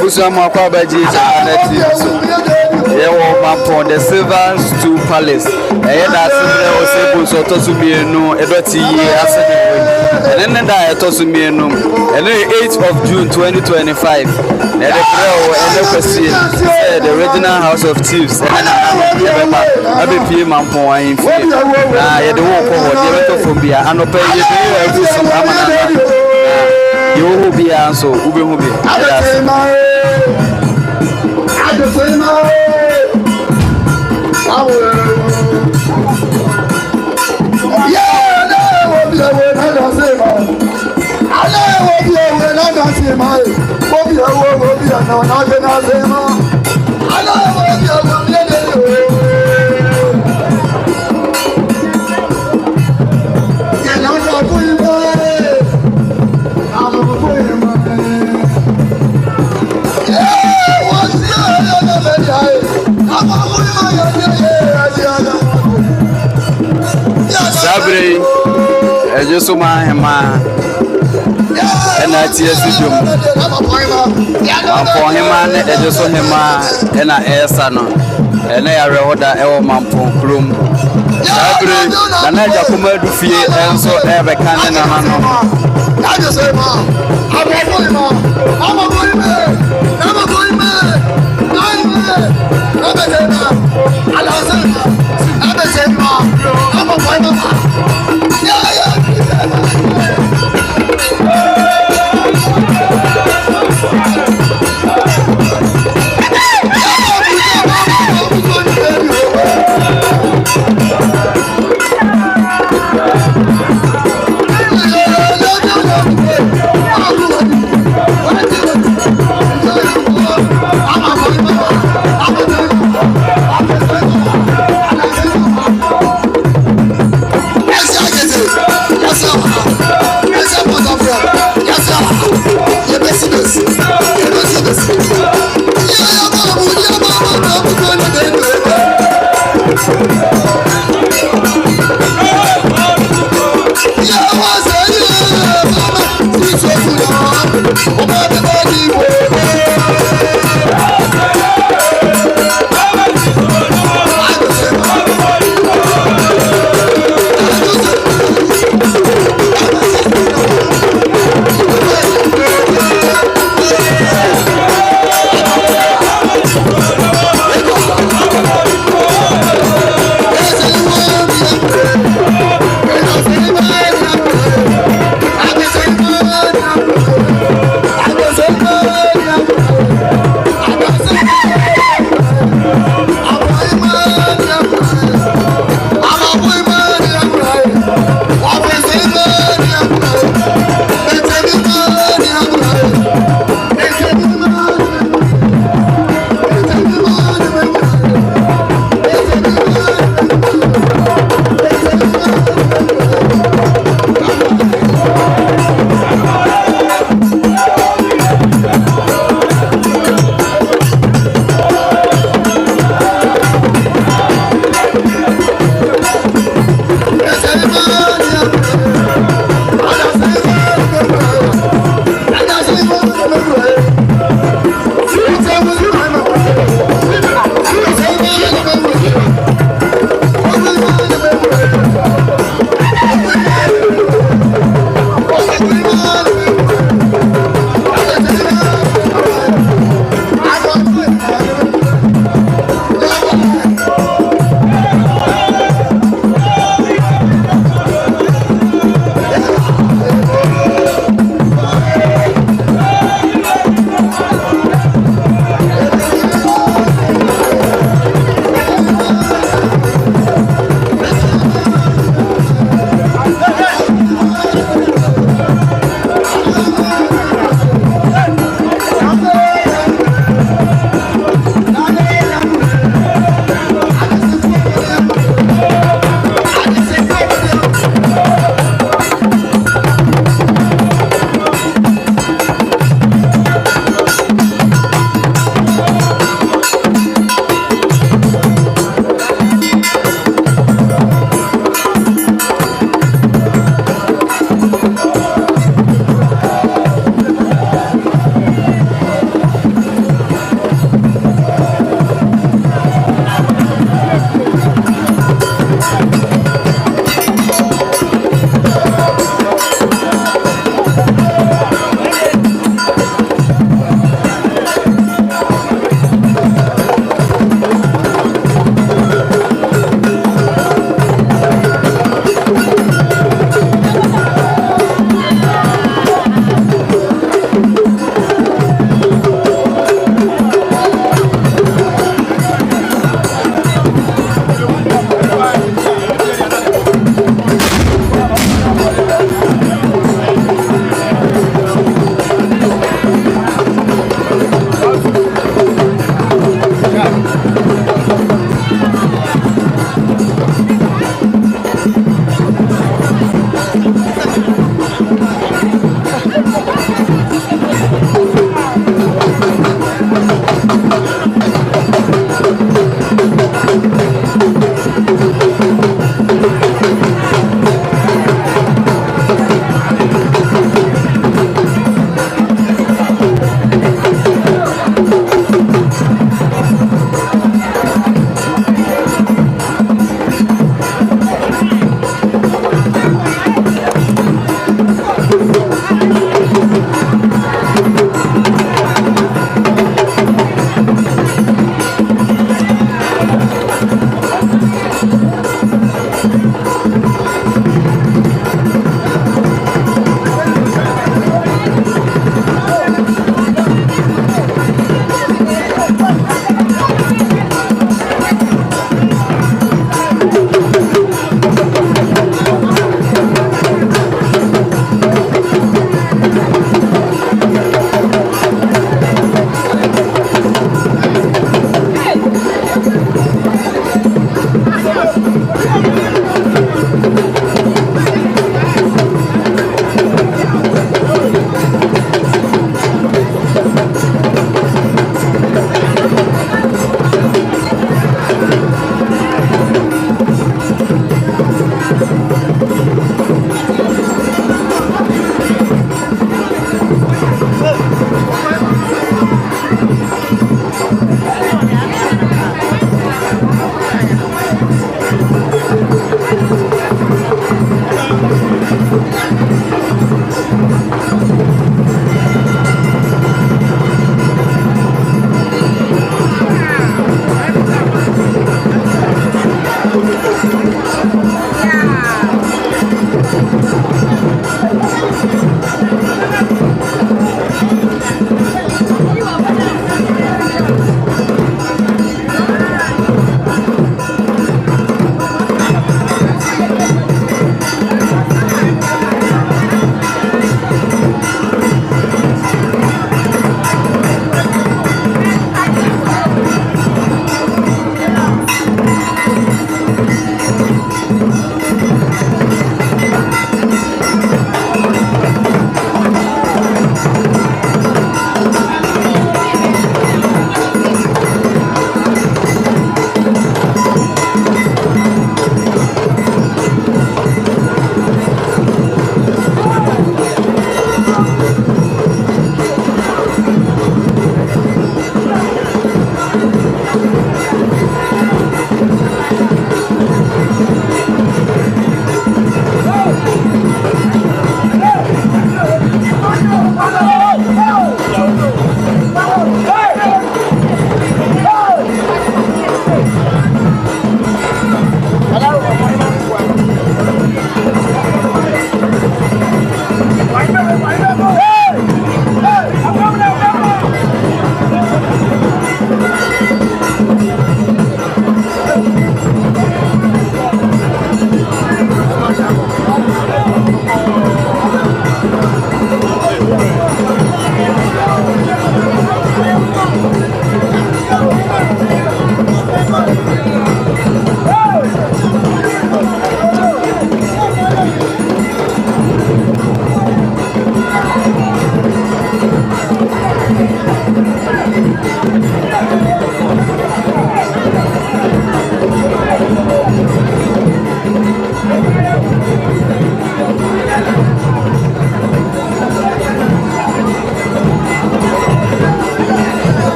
Busu Mwakwa Baji Janati. Mampong the Silver Stool Palace. Daasebre Osei Bonsu Tosumienu Doteyie ASANTEHENE. And then that Tosumienu. And then 8th of June 2025. The original House of Chiefs. And then I Mamponghene. The walk over the phobia and open Awufosom Amanana. You will be answered. Ube will be. Sabre, just Hema, and I TERTIARY. Mamponghene, just Hema, and I Asano, and I reward our Mampong. Sabre, and I just come to fear and so elkannah Nananom. I just say,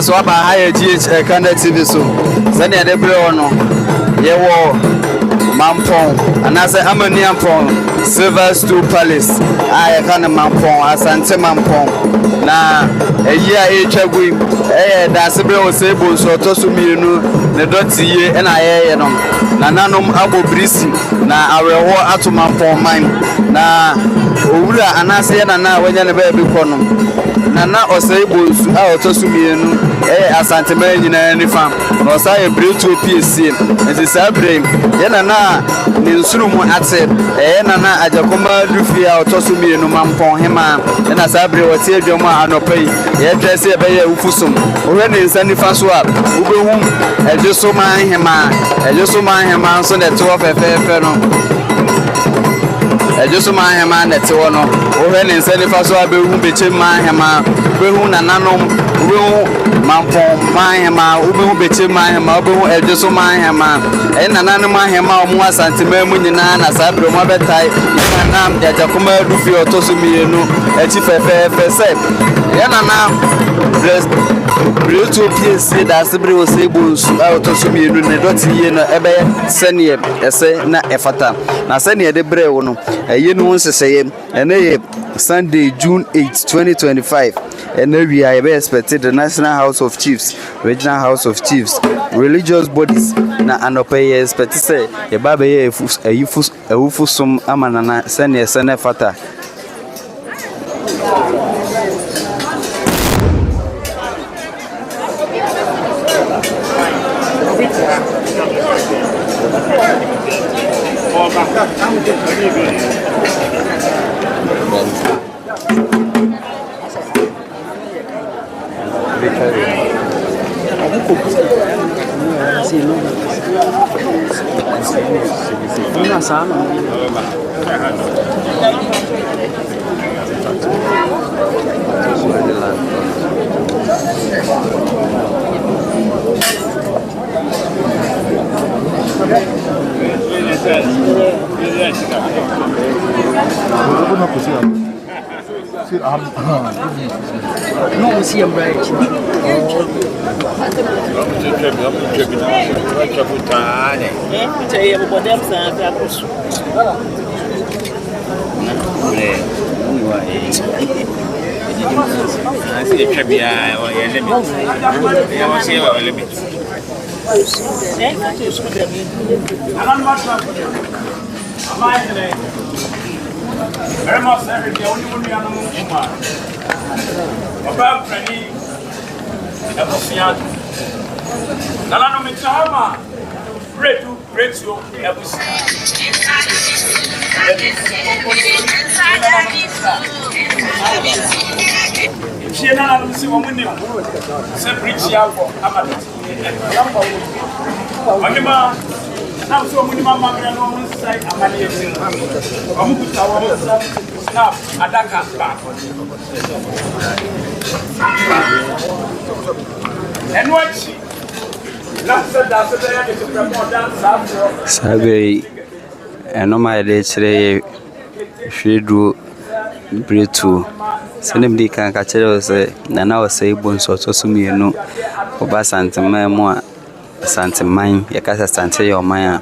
So about higher GH Elkannah TV so Zania de Breono Yewo Mampong and as AMANIAMPONG Silver Stool Palace I can Mampong ASANTEMAN na a year Chagui Daasebre Osei Bonsu Tosuminu ne Doteyie and I Nananom Abobrisi na awewo ato Mamponghene na owura anase na wanya ne ba bi kono Nana Osei Bonsu a otosumienu ASANTEMAN nyina nifa na osaye bretu PSC enti sabre ye nana ne nsurumu ate nana ajakoma dufi a otosumienu Mamponghene na sabre wote adwom anopai ye twese ye beye Awufosom ohwe ne nsanifa so a ubehu ejosomanhema so ne to fefefe no ejosomanhema ne te wono ohwe ne nsanifa so abehu bechemanhema ubehu nananom ubehu Mamponghene ubehu bechemanhema ubehu ejosomanhema nananom ahema omu ASANTEMAN mu nyina na sabre mo betai nanam jajakoma dufi otosumienu echi fefefe se ye nana Bretu PSC Daasebre Osei Bonsu autosumienu ne Doteyie no ebe sene ese na efata na sene de brewo no eye no nseseye ene ye Sunday June 8 2025 ene we are expected the National House of Chiefs, Regional House of Chiefs, religious bodies na anope expected say ye baba ye Awufosom amanana sene fata No, see him right. Very much every day, only when we are no more. About Penny, Ebusian. Nananom Mitahama, great you, Ebusian. She and I don't see one window. Separate for Amadit. Now, so many mamma and side AMANIAMPONG. Snap, Adaka back. And what she last said that to promote that Sabe my day Shedu Bretu Senemdi can catch it Nana Osei Bonsu Tosumienu Oba ASANTEMAN mo ASANTEMAN yakasa asante yo man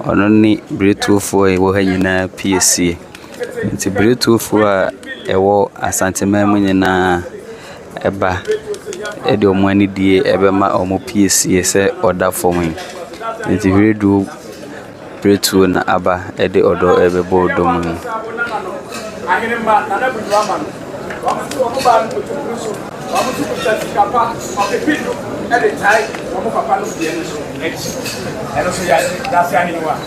ono ni Bretu fo e wo hanyina PSC nti Bretu fo a ewo ASANTEMAN mu nyina eba e de omo ani die ebe ma omo PSC se order for me nti Bretu na aba e de odo ebe bo do mu Ahinema Nananom Raman. Vamos to Oban to Pusu. Vamos to Papa of the people at the time. Vamos Papa no bien so. And also that's anyone.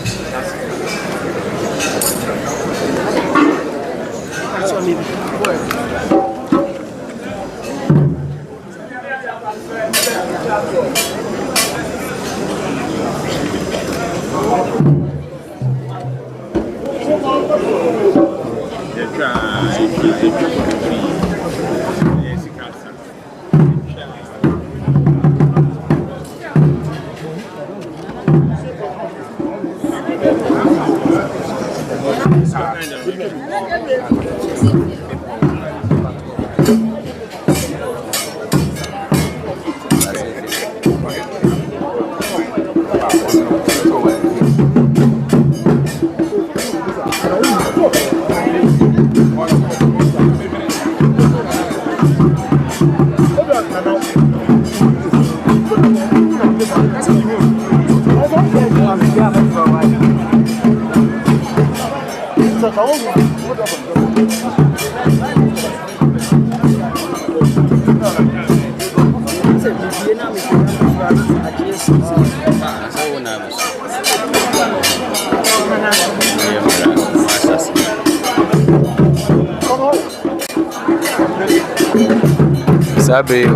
Sabe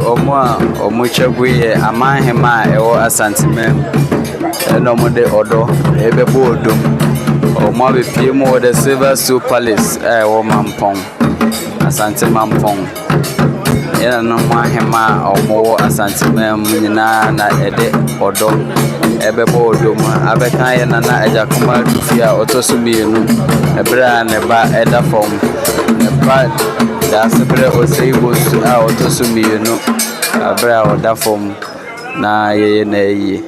omuchagwe amanhema ewo asanteman eno mo de odo ebe bodum omo abepie mo the Silver Stool Palace ewo Mampong Asante Mampong ena no mahema omo asanteman nyina na ede odo ebe bodum abeka ye na ejakoma dufia otosumienu ebra ne ba eda form ne ba Daasebre Osei Bonsu a otosumienu abra oda form na ye na yi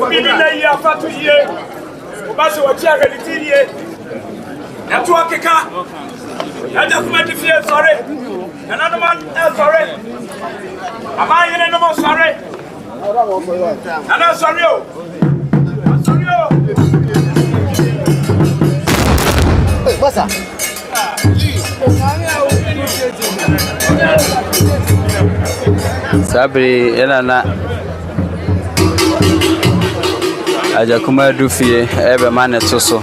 Bidina afatu ye. Obase watia reditirie. Network ka. Ada kuma difie sorry. Another man sorry. Amanhene no more sorry. Ana sorry o. Sorry o. What's up? Sabri elana ajakuma dufie ebe mane toso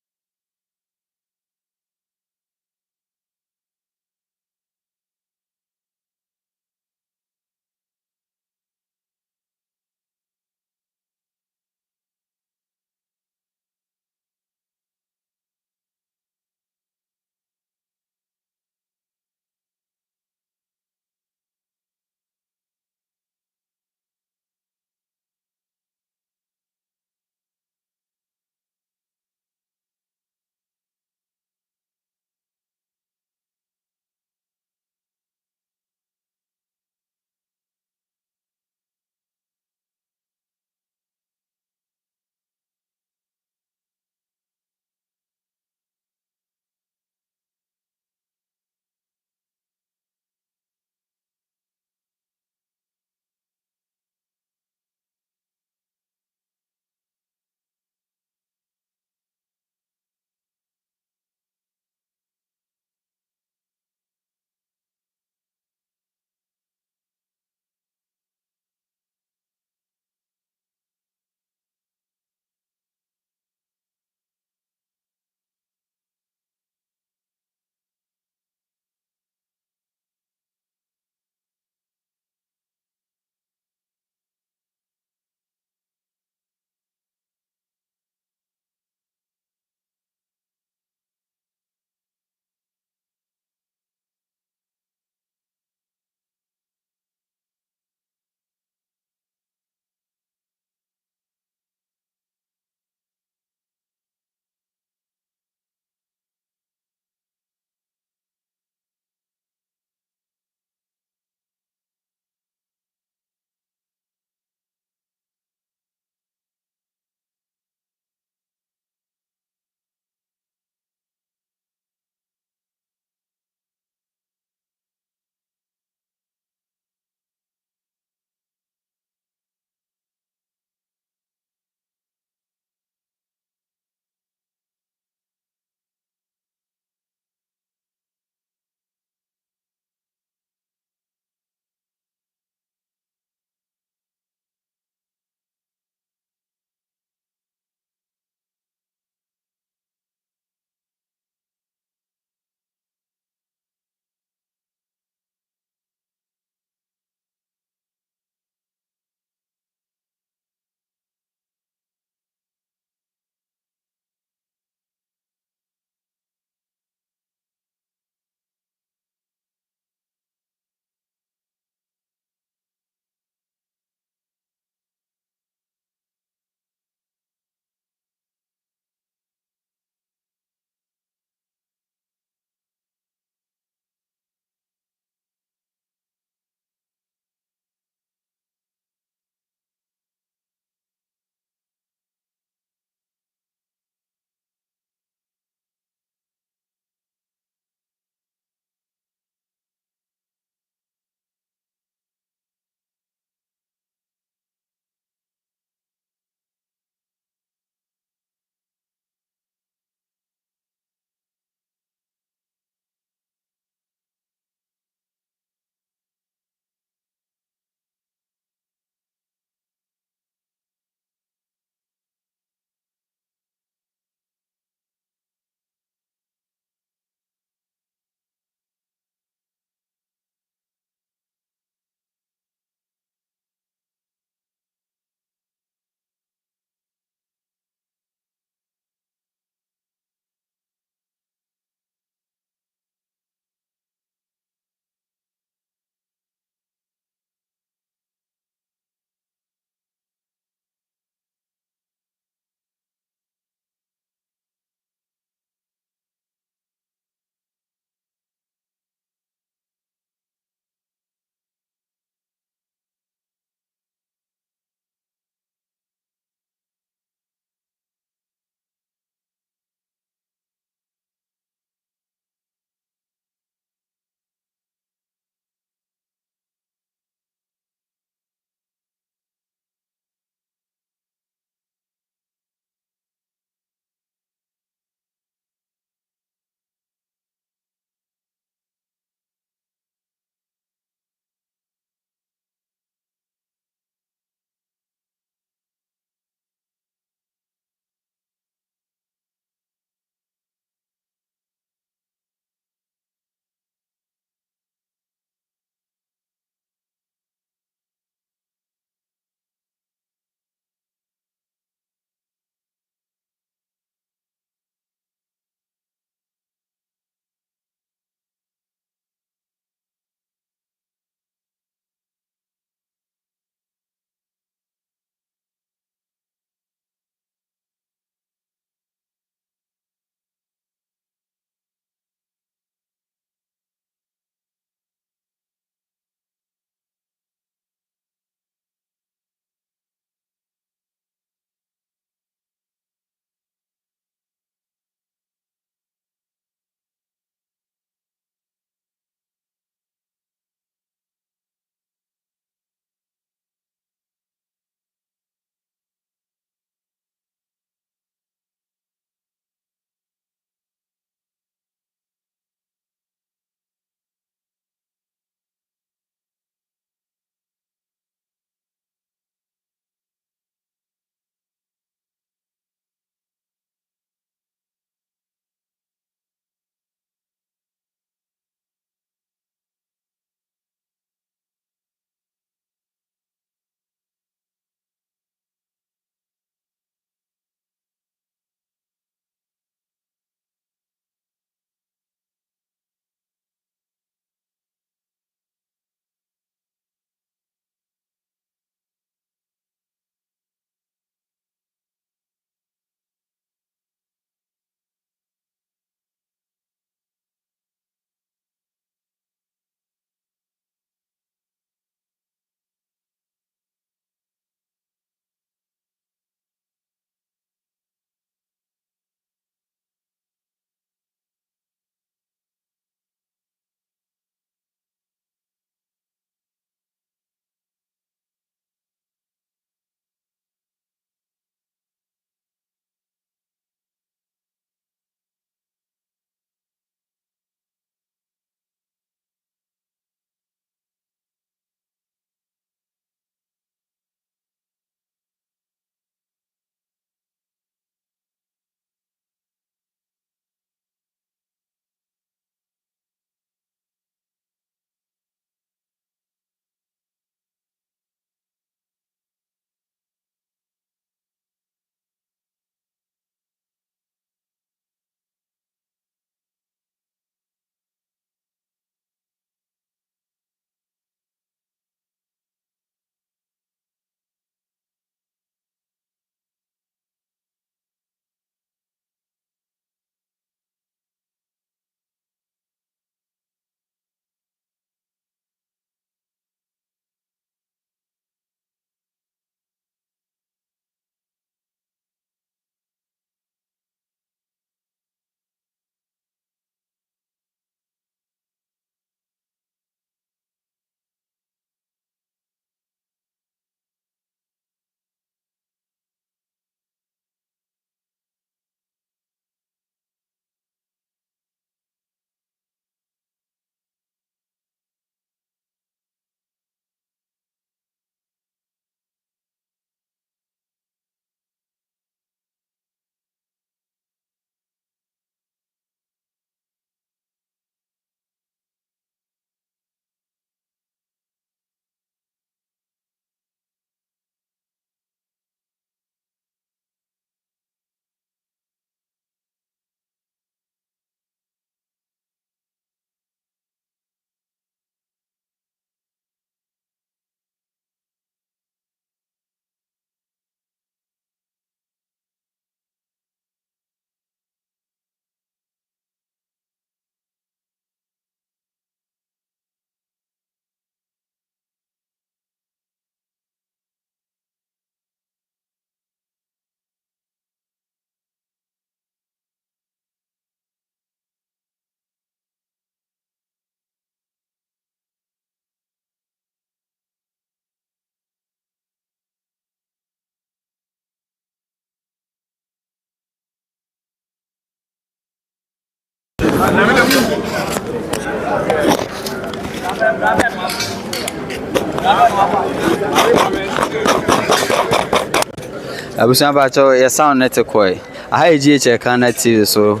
Abusan bacho ya sound net koi. Aha GH Elkannah TV so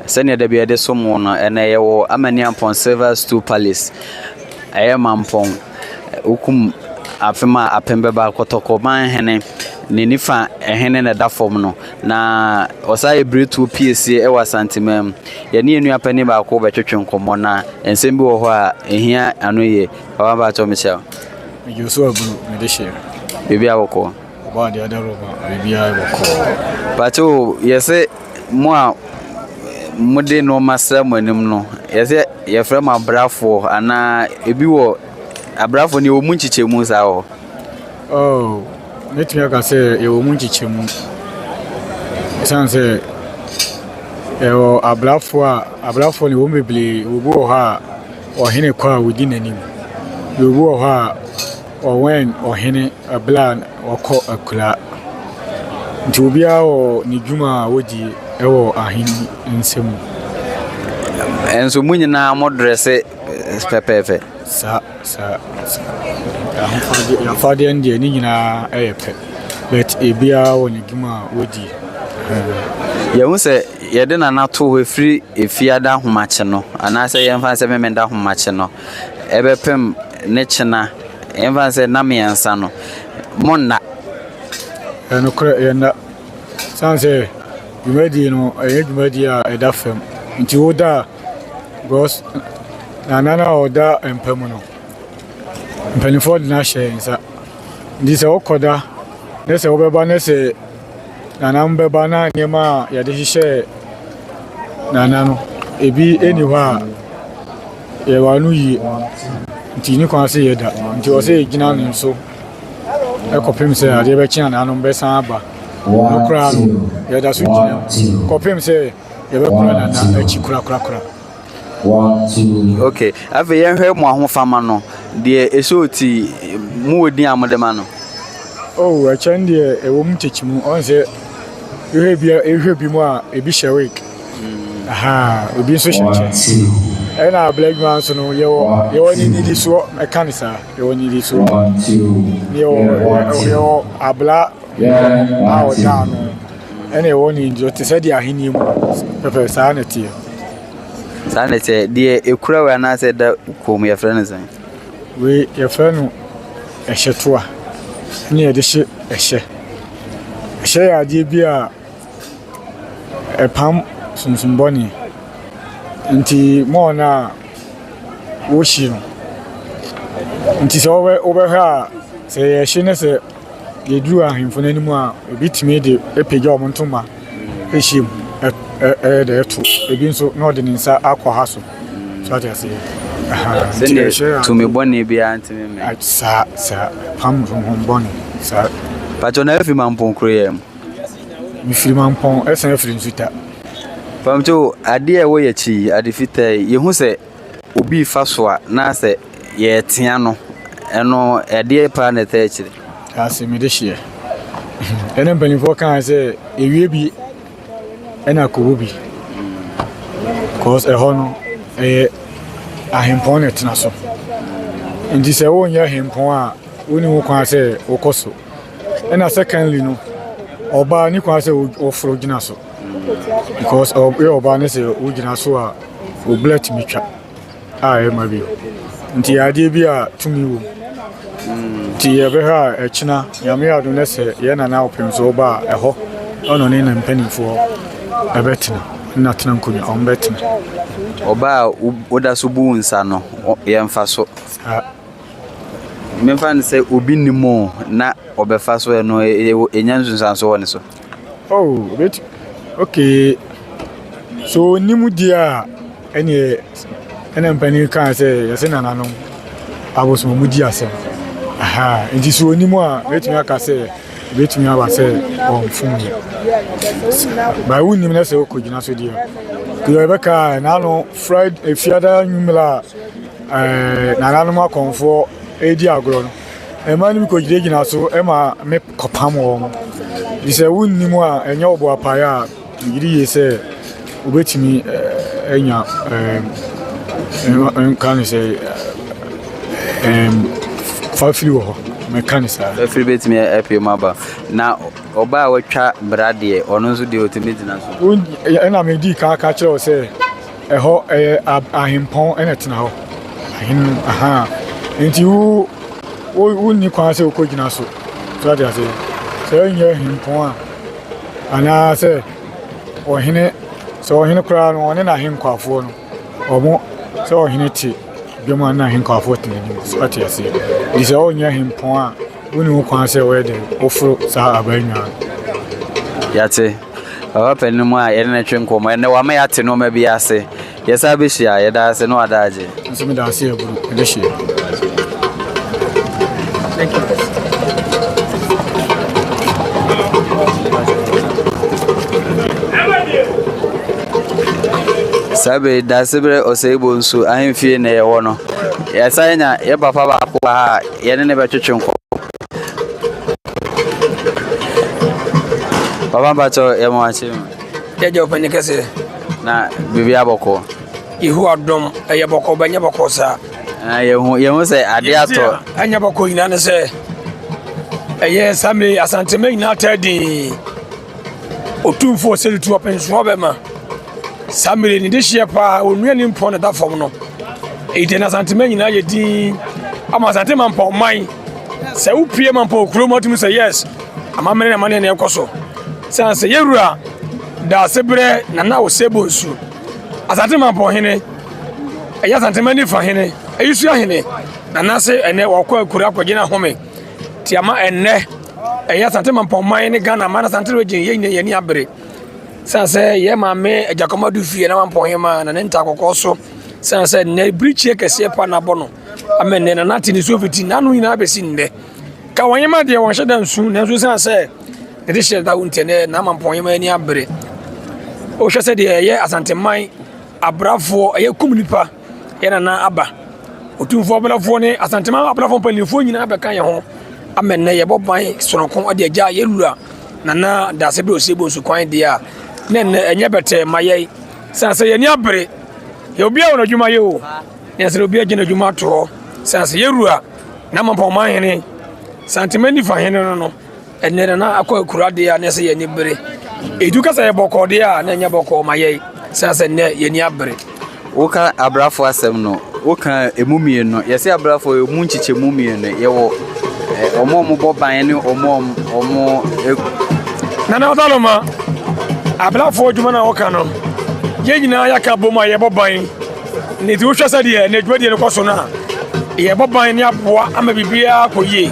send the be de somo no ene ye wo AMANIAMPONG STOOL Palace. Aye Mampong ukum afema apembe ba kotoko Mamponghene ni nifa ehene na da form no na osai bretu PSC e wa ASANTEMAN ye ne enu apani ba ko betwetwe nkomo na ensem bi wo ho a ehia anoye baba bacho Michel you so abu me de share bibi aboko ba de other roba bibi aboko bacho yese mo a mode no masra manim no yese ye frem abrafo ana ebi wo abrafo ni omu nchichemu sa ho oh metumi aka say e omu nchichemu sanse e abrafo ni wo mebli obu ho ha ohene kwa wodi nanim obu ho ha owen ohene ablan okọ akula nti obia o ni dwuma wodi ewo ahini nsemu enso munyina modresse pepepe sa ya fadi ndi ni nyina eyepe but ebia o ni dwuma wodi ye hu se ye de na nato ho free efiada homache no ana se ye mfa se memenda homache no ebepem ne chena ye mfa se na miensa no monna eno kre yenda sanse jumedi no jumedi a edafem nti woda gos nanana oda empemu no mpenifo na shensa ndi se okoda ne se obeba ne se nana mbeba na nyema ya de hihye nana no ebi eni ho a ye wanu yi nti ni kwa se yeda nti o se gina nso ekopem se ade be kina nana mbe san aba okra no yeda so gina kopem se ye be kura nana echi kura okay ave ye hwe mo ahofama no de esoti mu odin amodema no oh achen de ewo mtechimu onse ehwe bi mu a ebi shewik aha obi so sheche ena black man so no yewo ni di so mekanisa yewo ni di so yewo abla awo dano ena yewo ni dio te se di ahini mu pepe sanete sanete de ekura we na se da kom ye frɛ ne san we ye frɛ no ehyetua ni ye de hye ehye ya de bi a epam sunsumboni nti mo na wo shi no nti so we ha se ye hye ne se ye duru ahemfo nanimu a ebitime de epegya omontoma ehye de eto ebi nso na ode nsa akọ ha so ati ase sene to me boni bia antime me sa pam boni sa patona efi Mampong kroyem mi fi Mampong esen efi nsuta pamto ade e wo ye chi ade fitai ye hu se obi fa so a na se ye tia no eno ade pa na ta chire ase me de hie ene mpanifo kan se ewie bi ena ko bi cause hono ahempon etina so ndi se wo nya ahempon a woni wo kwa se okoso ena secondly no oba ni kwa se ofro gina so because oba ne se wo gina so a o blet mitwa a ma bi nti ade bi a tumi wo ti ye be ha echina yame adu ne se ye na na opem so oba eho ono ne na mpanifo ebetina na tena nkonya ombetina oba oda so bu nsa no ye mfa so me mfa ne se obi nimo na obefa so no enyanzu nsa so woni so oh wait okay so nimu dia ene mpani kan se yese nananom aboso mu dia se aha nti so nimu a wetumi aka se betumi aba se onfun ba woni na se okogina so dia Rebecca nano fried efiada nyumla nananom akonfo edi agro no emani ko gina so ema me kopam wo dise wonni mu a enye obo apaya yiri yese obetimi enya can say fafili wo mekanisa free bet me happy maba na oba watwa brade ono nso de otimiti na so ena me di ka kire say eho ahimpon ena tena ho ahin aha nti wo ni kwa se ko gina so so dia say so nye himpon ana say ohene so ohene kura no one na hinkwafo no omo so ohene ti bema na hinkwafo tini so dia say dis onye himpon a woni wo kwa se we de ofuro sa abanya yate baba penimu a yene na twenkomo ene wa ma yate no ma bi ase yesa be hia yeda ase no adaje nso me da ase eburu de hia. Thank you. Sabe Daasebre Osei Bonsu ahemfie na yewo no yesanya ye papa ba ko ha yene ne betwetwenko papa bacho ye mo achi ya je opanye kase na bibi aboko ihu adom ye boko banya boko sa ye hu se ade ato anya boko ina ne se ye sami asanteme ina tadi OTUMFUO se tu openso bema samire ni de shepa onua ni mpo na da fom no ite na asanteme ina ye din ama ASANTEMAN mpo man se upie mampo kromotum se yes ama mene na mane na ekoso sanse yewura Daasebre Osei Bonsu ASANTEMAN MAMPONHENE ASANTEMAN ni fa hene ayusu ahene na se ene wakwa akura akogina home tiama enne ASANTEMAN MAMPONHENE ni Ghana mana santere wejin ye ni abre sanse ye mame ajakomadu fie na MAMPONHENE na nenta kokoso sanse ne brichi kese pa na bono amene na nati ni sofiti nanu ina abesi nde ka wanyema de won hyeda nsu na nsu sanse de hyeda untene na MAMPONHENE ni abre o hwese de ye ASANTEMAN abrafo ye komunipa ye na aba OTUMFUO abrafo ne ASANTEMAN abrafo panifo nyina abeka ye ho amene ye boban sonokon ade agya ye lura na Daasebre Osei Bonsu kwan dia ne enye bete maye sanse ye ni abre ye obi a wonadwuma ye o ne se obi agye nadwuma to sanse ye rua na MAMPONHENE ASANTEMAN ni fa hene no enne na akwa akura dia ne se ye ni bere edu kasa ye boko dia na nya boko maye sanse ne ye ni abre woka abrafo asem no woka emumie no yesi abrafo emu nchiche mumie no yewo omo boban ne omo na otaloma abrafo djuma na woka no ye nyina ya ka boma ye boban ne ti wo hwese de ne djuma de ne koso na ye boban ne aboa ama bibia koye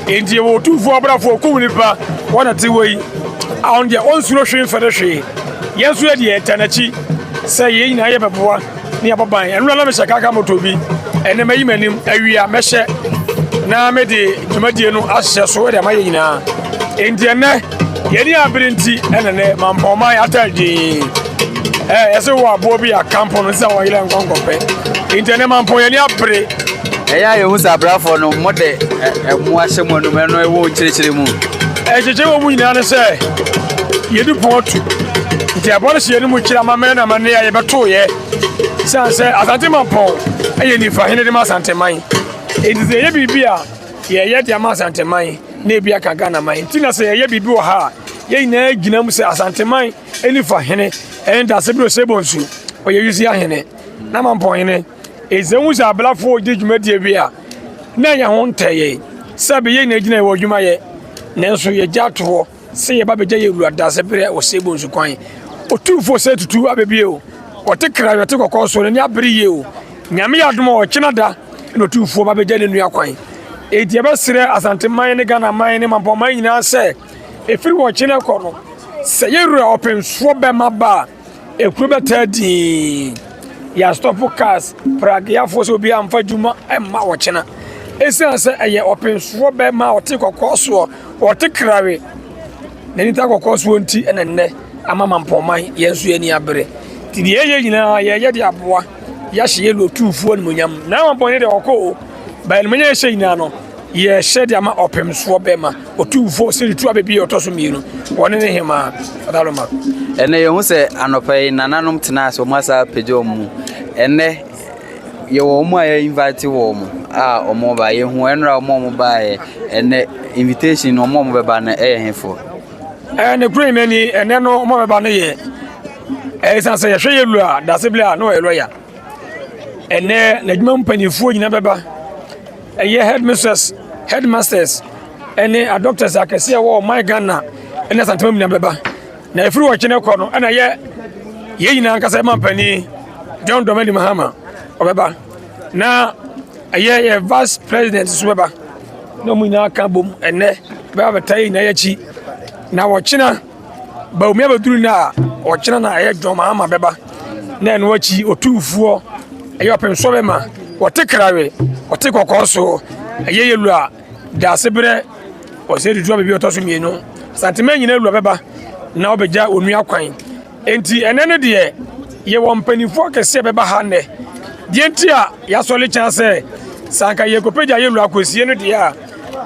enti wo OTUMFUO abrafo komunipa wona ti wei on de onsuro hwe fere hwe yensu de tanachi say ye nyina ye beboa ne aboban enu na me shaka motobi ene mayi manim awia mehye na me de djumadie no ahye so de mayi nyina enti ene ye ni abirenti ene ne MAMPONHENE atadi ese wo abo bi akampo no se wo yile nkonkope enti ene MAMPONHENE ni abre eya ye hu sabrafo no mode emu ahye mo no me no ewo chirekire mu jeje wo mu nyina ne se ye du pontu nti abone se ye ni mu kira mamene na mane ya ye beto ye sanse ASANTEMAN pon eye ni fa hene de ASANTEMAN enti ye bibia ye de ASANTEMAN na bia ka Ghana man ti na se ye bibi wo ha ye na gina mu se ASANTEMAN eni fa hene en Daasebre Osei Bonsu o ye yusi ahene na MAMPONHENE ezenwu za ablafo de djumadi bia na ya ho nteye sabe ye na gina wo djuma ye nanso ye jato se ye babeja ye ru Daasebre Osei Bonsu kwan OTUMFUO se tutu abebie o wote kra yote kokoso ne abere ye o nyame yadom o kinada no OTUMFUO babeja ne nua kwan edi abesere ASANTEMAN ne Ghana man ne MAMPONHENE nyina se efiri wo kine ko no se ye ru openso be maba ekuro betadi ya stop cars prague ya force obi amfa djuma emma wo kina esense eye openso be ma wote kokoso wote krawe ne nita kokoso nti enenne ama MAMPONHENE yensu ye ni abere ti de ye nyina ye de aboa ya hye ye OTUMFUO no munyam na MAMPONHENE de okọ ba no munya hye nyina no ye shed ama opem so bema OTUMFUO se tu abebi otoso mienu woni ne hema adaloma ene ye hu se anopai nananom Tëars omasa pejo mu ene ye wo mu aye invite wo mu omo ba ye hu enra omo ba ye ene invitation omo beba na ehefo ne kure meni ene no omo beba na ye sanse ye hwe ye lu a Daasebre no ye lawyer ene na djuma mpanifo nyina beba eye headmasters ene a doctors akese wo my Ghana ene ASANTEMAN nyina beba na efiri wo chene kɔ no ena ye nyina nkasa mampani John Dominic Mahama obeba na ye vice president so beba no mu nyina ka bom ene beba betai na ye chi na wo chena ba umi abaduru na wo chena na ye John Mahama beba na eno achi OTUMFUO eye opem so bema wote krawe wote kokoso eye yelu a Daasebre Osei bebi otoso mienu ASANTEMAN nyina elu beba na obeja onua kwan enti enene de ye wo mpanifo kese beba ha ne de enti a ya sole chance sanka ye kopeja ye lu akosie no de a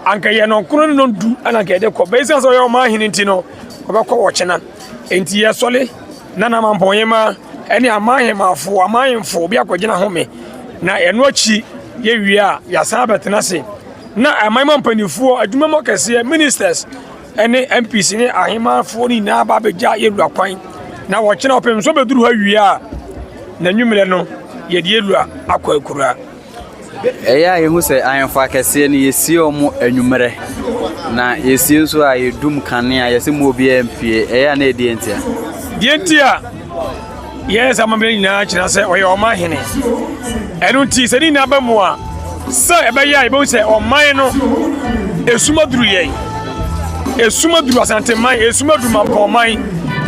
anka ye no nkro no ndu anaka de ko be sense ye o ma hini enti no obekọ wo chena enti ye sole nana Mamponghene ma ene amanhemafo bi akogina home na eno achi ye wi a ya san betena se na amaiman mpanifo adwuma mo kese ministers ene MPs ne ahemafo ni na ba beja ye lu akwan na wo chena opem so beduru ha wi a na nwumle no ye de elu akwa akura eya ye hu se ayemfa kese ni yesi omo anwumre na yesi nso a yedum kane a yesi mo obi MP eya na edientia yes amambe nyina china se oye omahene enu ti se ni na ba mu a se ebe ya ibo se oman no esumaduru ye esumaduru ASANTEMAN esumaduru Mamponghene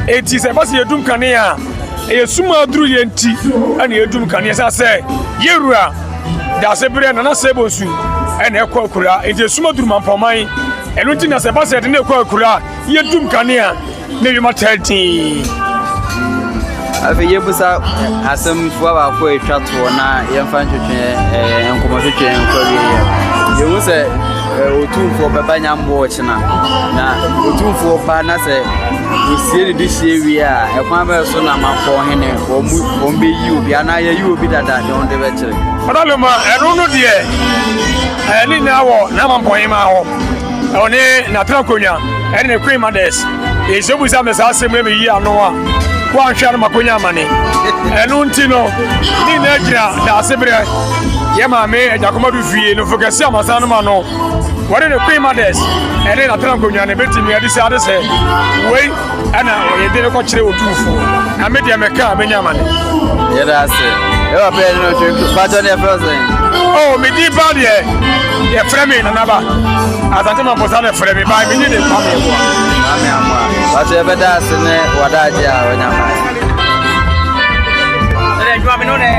eti se ba se yedum kane a esumaduru ye nti ana yedum kane se yerua Daasebre Osei Bonsu ene ekọ akura eti esumaduru Mamponghene enu ti na se ba se de na ekọ akura yedum kane a na yema 13 afi yebusa asem fo ba ko etwato na yemfa ntwetwe enkomotwetwe enkwari ye hu se OTUMFUO beba nyambo china na OTUMFUO ba na se osie de hie wi a ekwan ba so na Mamponghene ombe yi obi ana ye yi obi dada de on de be kire adaloma enu no de ni na wo na Mamponghene ma ho oni na trankonya ene queen mothers ezebusa mesa asem me yi ano a kwa hware makonya amane enu ntino ni na gira Daasebre ye ma me ejakomadu fie no focus amasa no ma no wore ne queen mothers ene na trankonya ne betimi ade se wei ana ye de ko kire OTUMFUO na me de meka menya amane ye da se e wa pe no twe ba ne frozen oh me di ba de ye frame na naba ASANTEMAN posa ne frame ba me ni de pa me bo ame amwa ba se be da se ne wadaje a wanya ma ere jwa me no ne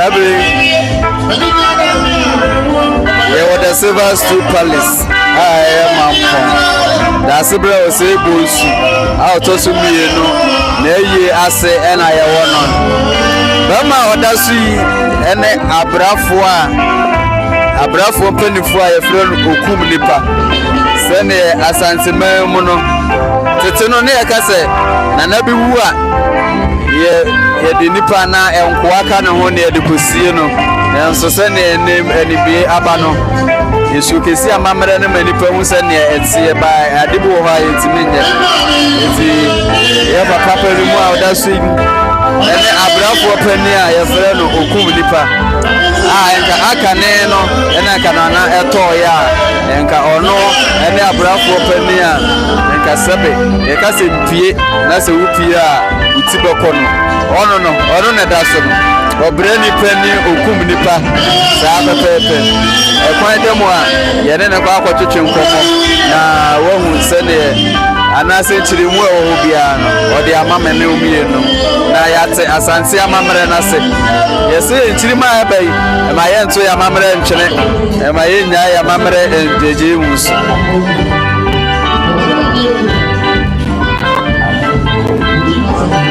Nabi. Yeah, the Silver Stool Palace. I am Mampong. Daasebre Osei Bonsu. Out of Sumieno. Neye ase and I want on. Bama Odasui and Abrafo Penifua, a friend Okum Nipa. Send ASANTEMAN Mono. Teteno ne akase na nabi wu a ye de nipa na enkoaka ne ho ne de kosie no enso se ne enibi aba no yesu kesi amamre ne manipa hu se ne etie ba adibo ho a yetimi nye enti ye papa pere mu a oda so ene abrafo pani a ye fere no okum nipa enka akane no ene aka na eto ya enka ono ene abrafo pani a enka sebe e ka se pie na se wupie a utibe kono ono na da so no obrani pani okum nipa sa pepepe e kwan demo a ye ne kwa akotwetwe nkomo na wohu se ne anase chiri mu e wo bia no ode amamene omie no na yate asante amamre na se yese chiri ma ebe e ma ye nto ya amamre ntwene e ma ye nya ya amamre enjeje musu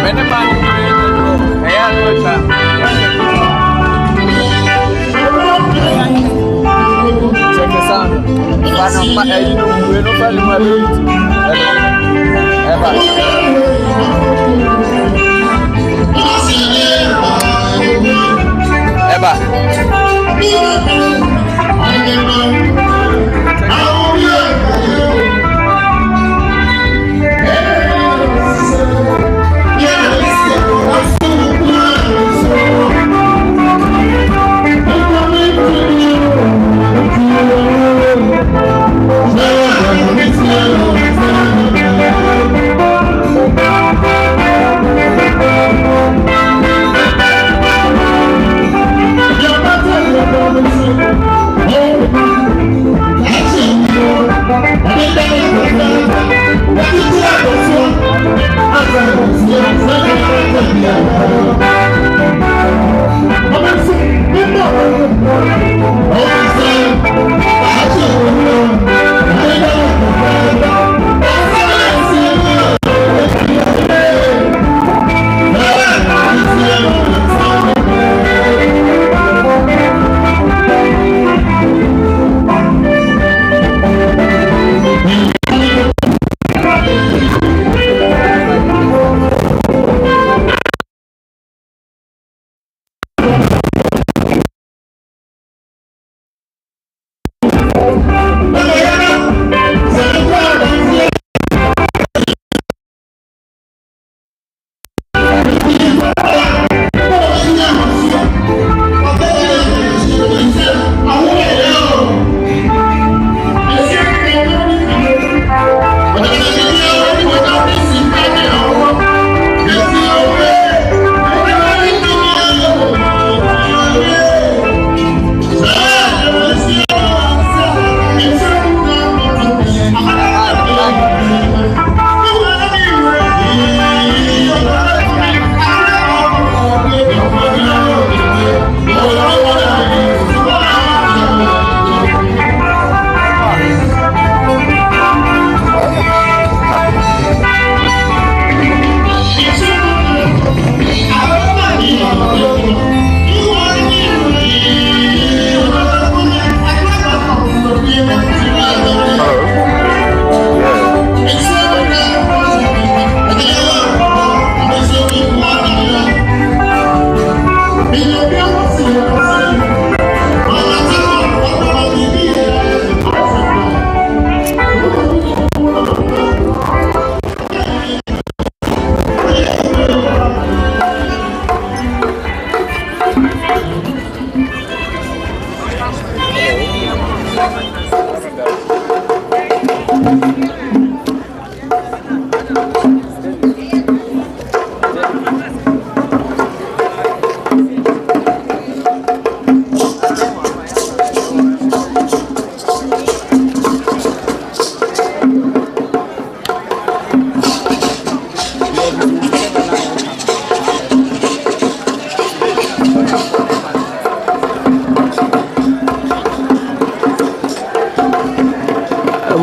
mene ba e ya nota check sound bana ma e no we no fa mu abe eba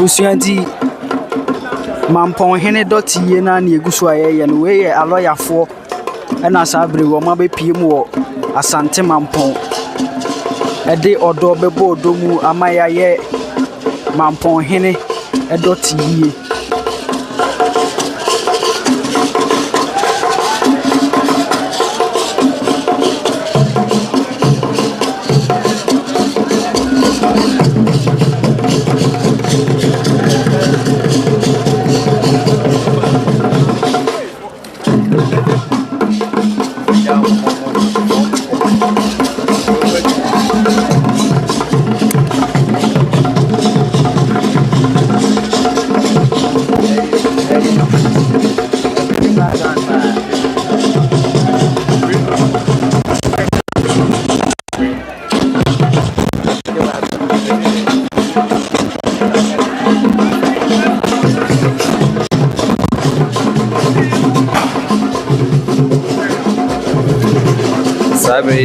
Abusuanti Mamponghene Doteyie na ne eguso ayeye no we ye aloyafo na sabre wo ma be piem wo asante mampong ede odo bebo odomu amaya ye Mamponghene Doteyie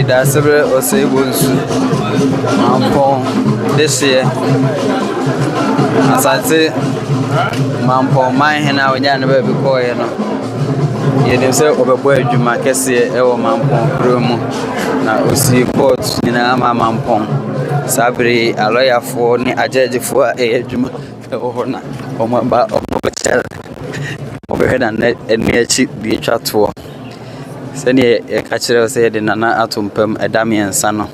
Daasebre Osei Bonsu Mampong this year Asante Mamponghene onya ne ba bi koye no ye dem se obebo adwuma kese e wo Mampong promo na osi court nyina ama Mampong sabre aloyafo ni ajejefo e adwuma e wo na omo ba obechel obeheda na echi bi twato sani e ka kire se de nana atompam edamiensa no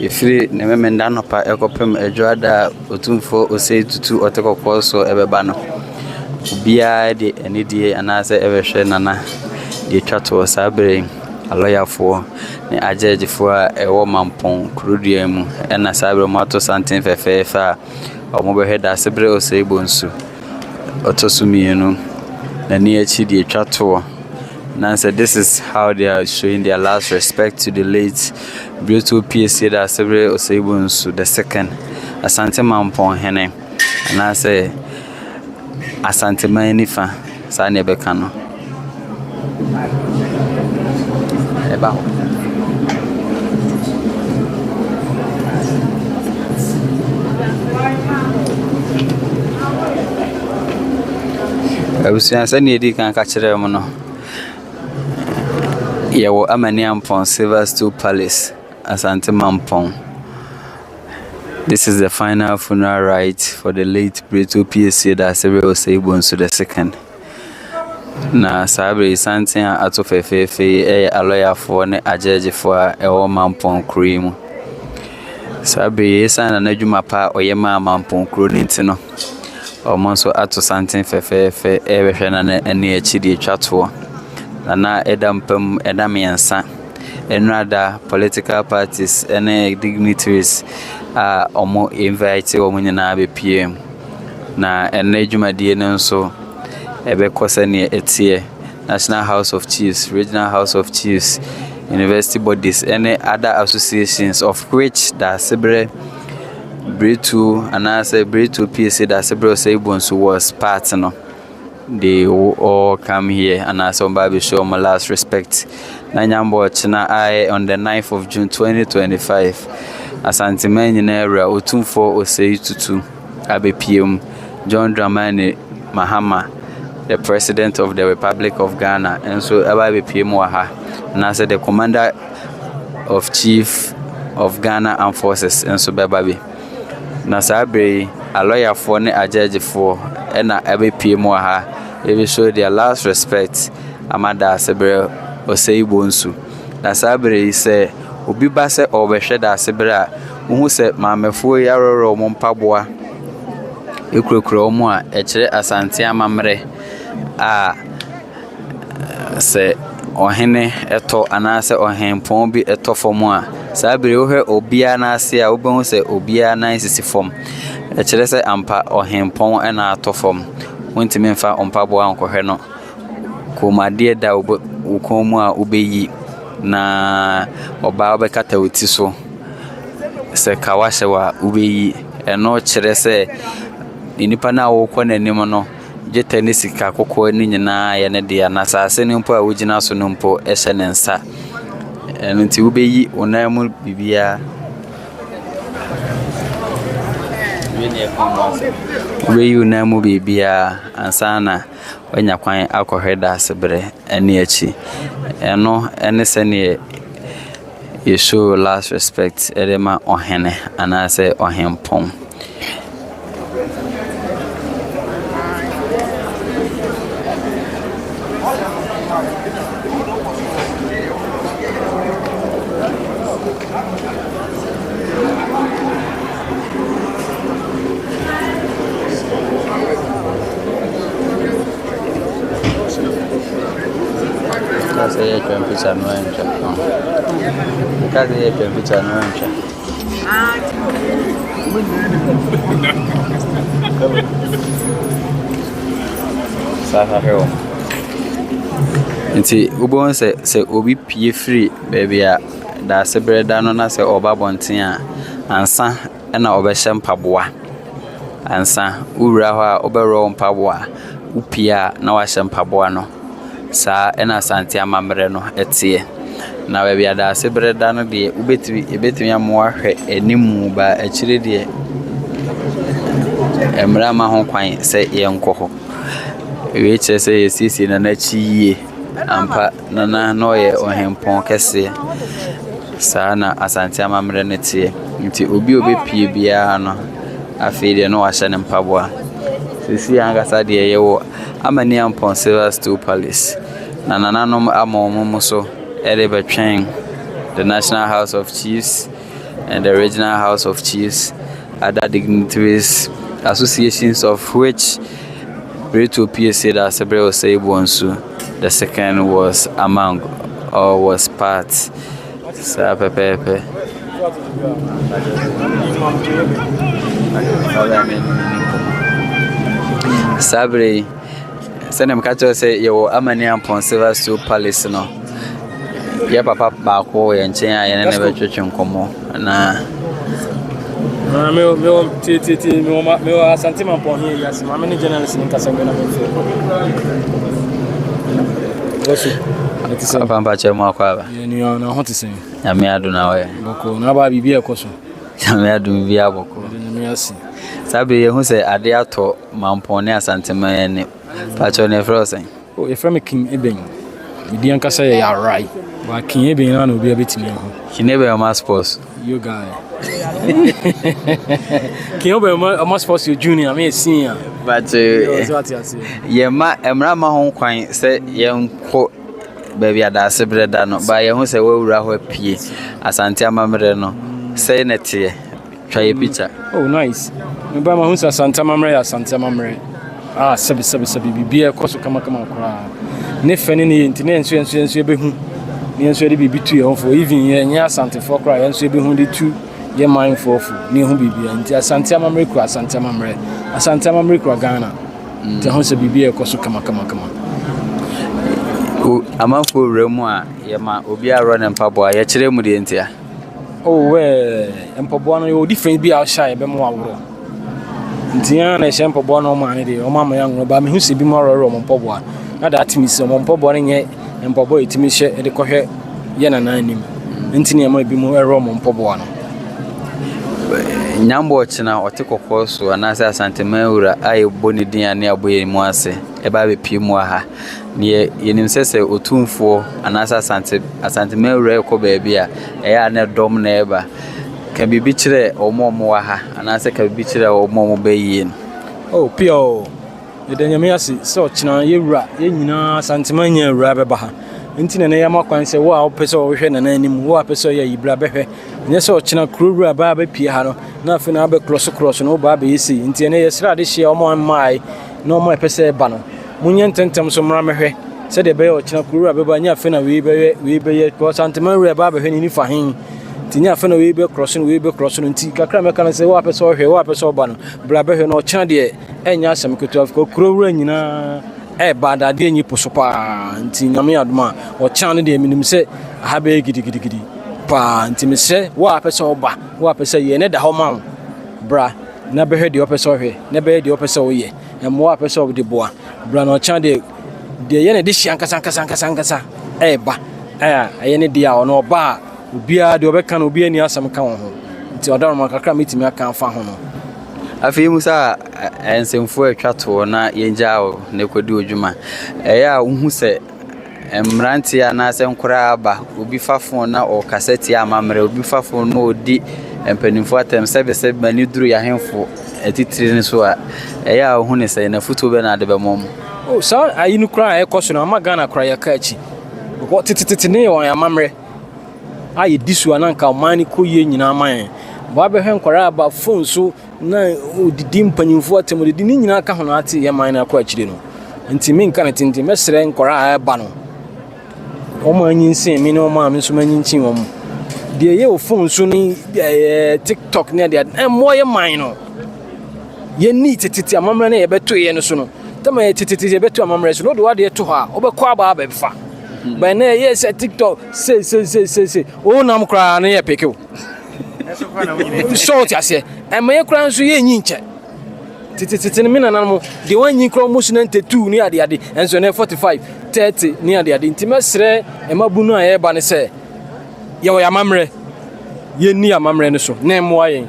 efiri ne memenda no pa ekopem adwada OTUMFUO osei TUTU otekokko so ebeba no bia de enidie anase ebehwe nana de twato sabre aloyafo ne ajejefo a ewo Mampong kurudua mu ena sabre mato santen fefefa omobehwe Daasebre Osei Bonsu otosumienu na ni echi de twato. Now, so this is how they are showing their last respect to the late brutal PSC Daasebre Osei Bonsu the second, Asante Mamponghene, and I say ASANTEMAN nifa sa ne beka no. Eba. Abusuan sa ne di kan ka kire mo no. Yawo AMANIAMPONG STOOL Palace, Asante Mampong. This is the final funeral rite for the late brutal PSC Daasebre Osei Bonsu the second. Na sabre santen ato fefefe aloyafo ne ajejefo a ewo Mampong cream. Sabre sana na dwuma pa oyema Mampong kro nintino. Omonso ato santen fefefe ehwe na ene echi di twato. Na edampem edamiensa enrada political parties ene dignitaries omo invite omo nyina be PM na ene dwumadie no nso ebe kose ne etie National House of Chiefs, Regional House of Chiefs, university bodies ene other associations of which Daasebre Bretu anase Bretu PSC Daasebre Osei Bonsu was part no. They will all come here and as somebody show my last respect. Nanyambo China I on the 9th of June 2025. ASANTEMAN in area OTUMFUO osei TUTU ABPM John Dramani Mahama, the President of the Republic of Ghana, and so ABPM Waha, and as the Commander of Chief of Ghana Armed Forces, and so baby. Nasabre a lawyer for ne ajejefo ena ABPM Waha. They will show their last respect. Daasebre Osei Bonsu. Daasebre say, "Obi ba se obehwe Daasebre a, uhu se maamefo yaroro mo mpaboa. Ekurokuro mo a ekire asante amamre a se ohene eto anase ohempon bi eto fom a sabre ohwe obia na ase a obehu se obia na sisi fom. Ekire se ampa ohempon ena ato fom. Wentimi mfa ompabo ankohwe no komade da ukomu a ubeyi na oba obekata oti so se kawahye wa ubeyi eno kire se nipa na wokọ nanim no jeta ne sika kokọ ni nyina ya ne dia na sase ne mpo a wogina so no mpo ehye ne nsa eno nti ubeyi onamu bibia we you na mu bibia ansana wanya kwan akɔhwɛ Daasebre ani achi eno ene sene you show last respect edema ohene anase ohempon Saya jual pizza nuanca. Kasi saya jual pizza nuanca. Sasa heo. Nti ubon se obi pie free baby a Daasebre da no na se oba bonten a ansa na obehye mpaboa. Ansa owura ho a obero mpaboa. Upia na wa hye mpaboa no. Sa ena asante amamre no etie na we bia Daasebre da no de ubetimi amoa hwe enimu ba akire de emra ma ho kwan se yenko ho we che se yesisi na na chiye ampa na no ye ohempon kese sa na asante amamre no tie nti obi pie bia no afi de no wa hye ne mpaboa sisi angasa de yewo AMANIAMPONG STOOL Palace. Nananom amomuso between the National House of Chiefs and the Regional House of Chiefs, other dignitaries, associations of which RITES PSA Daasebre Osei Bonsu. The second was among or was part. Sabre. Senem kacho say yo AMANIAMPONG STOOL Palace no. Ya papa ba ko ye nchen a ye ne be twetwe nkomo na me ASANTEMAN Mamponghene yes ma me journalist in Kasango na me fo. Papa mba che mo akwa ba. Ye ni na ho te sen. Ya me adu na we. Boko na ba bibia ekoso. Ya me adu bibia boko. Me asi. Sabe ye hu say ade ato Mamponghene ASANTEMAN Pacho ne frozen. Oh, if I'm King Eben, we didn't say you are right. But King Eben will be a bit me. He never a mass post. You guy. King Eben a mass post your junior, I mean senior. But yeah, Emra Mahon Quine said young quote baby at Daasebre Dano by your who say, well, Raho P. Asante Mamreno. Say net here. Try a picture. Oh, nice. By my house, Santa Mamre, Santa Mamre. Ah, sabi bibia koso kama kwa ne fani ne ntine enso ebehu ne enso de bibitu ye honfo even ye nya asante for kra enso ebehu de tu ye mindful of ne hu bibia nti asante amamre kwa Ghana nti ho se bibia koso kama amafo remu a ye ma obi aro ne mpabo a ye kire mu de ntia oh we mpabo no yo different bi a shy be mo awro ntia na shempo bo no ma ne de o ma mo yango ba me hu se bi mo roro mo mpobo a na da atimi se mo mpobo ne nye mpobo etimi hye e de kohwe ye na na anim ntini e ma bi mo roro mo mpobo no nyambo china otikokko so anase ASANTEMAN ura aye boni din ane aboye mu ase e ba be pie mu aha ne yenim sese OTUMFUO anase ASANTEMAN ura e ko ba bia e ya ne dom na e ba ka bibi kire omo wa ha anase ka bibi kire omo beyi no oh pio e de nyame ase so china ye wura ye nyina ASANTEMAN nya wura be ba ha ntina na ya makwan se wo a opese wo hwe na na anim wo apese ya yibra behwe nye so china kurura ba ba pie ha no na afi na ba cross no ba ba yesi ntina ye sra de hye omo mai no omo epese ba no munye ntentem so mra mehwe se de be o china kurura be ba nya afi na we be ye ko ASANTEMAN wura ba behwe ni fa hin tinya afi na we be cross no nti kakra me kan se wo apese wo hwe wo apese wo ba no bra behwe no china de enya asem ketu af ko kurura nyina bada de nyi posopa nti nyame adoma o chan de minim se ha be gidi pa nti me se wo apese oba wo apese ye ne da ho ma bra na be hwe de opese hwe na be de opese wo ye na mo apese wo de boa bra no chan de ye ne de hia nkasa ba ye ne de a ono oba obia de obeka na obia ni asam ka wo ho nti odaro ma kakra metimi aka fa ho no Afi musa ensemfo atwato na yenjao ne kwedi odwuma. Eya hu se mranti anase nkora aba obi fafo na o kaseti amamre obi fafo no odi empanimfo atem sebe mani duru ya hemfo etitiri ne so a eya hu ne se na futo be na de be mom. Oh sa ayinu kra e koso na magana kra ya kachi. Ko tititi ne yo amamre. Aye disu ananka mani ko ye nyina man. Ba be hwen kwara aba phone so na odidi mpanyimfo atem odidi ni nyina ka hono ate ye man na akwa akire no. Nti min kan tinti mesre nkora aba no. Omo anyinsin mi no ma mi so manyinchin wo mo. De ye o phone so ni TikTok ne de moye man no. Ye ni tititi amamre na ye beto ye no so no. Tama ye tititi ye beto amamre so no do wade to ha obekọ aba be fa. But na ye say TikTok say o nam kra na ye peke. So ti ase ema ye kra nso ye nyinche tititi mi nanam de wanyin kra mo so 92 ni ade enso na 45 30 ni ade ntimesre ema bunu a ye ba ne se ye wo yamamre ye ni amamre ne so na emo ayen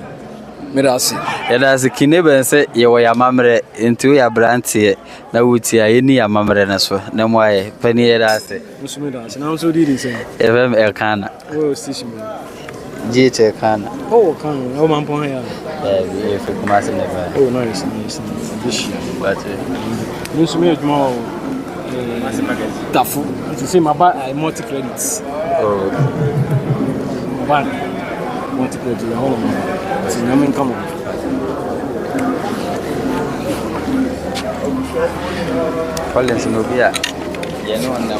mirasi ya da se kinebe se ye wo yamamre ntu ya brantie na wuti a ye ni yamamre ne so na mo aye pani ye da se musume da se na so di se evem elkannah station GT Kana. Oh, Kana. Oh, Mamponghene. Yeah, if you come as never. Oh, nice. This year. But you see me tomorrow. Tafu. To say my buy multi credits. Oh. Buy multi credits. The whole amount. So I'm in come. Collins no be a. You know, and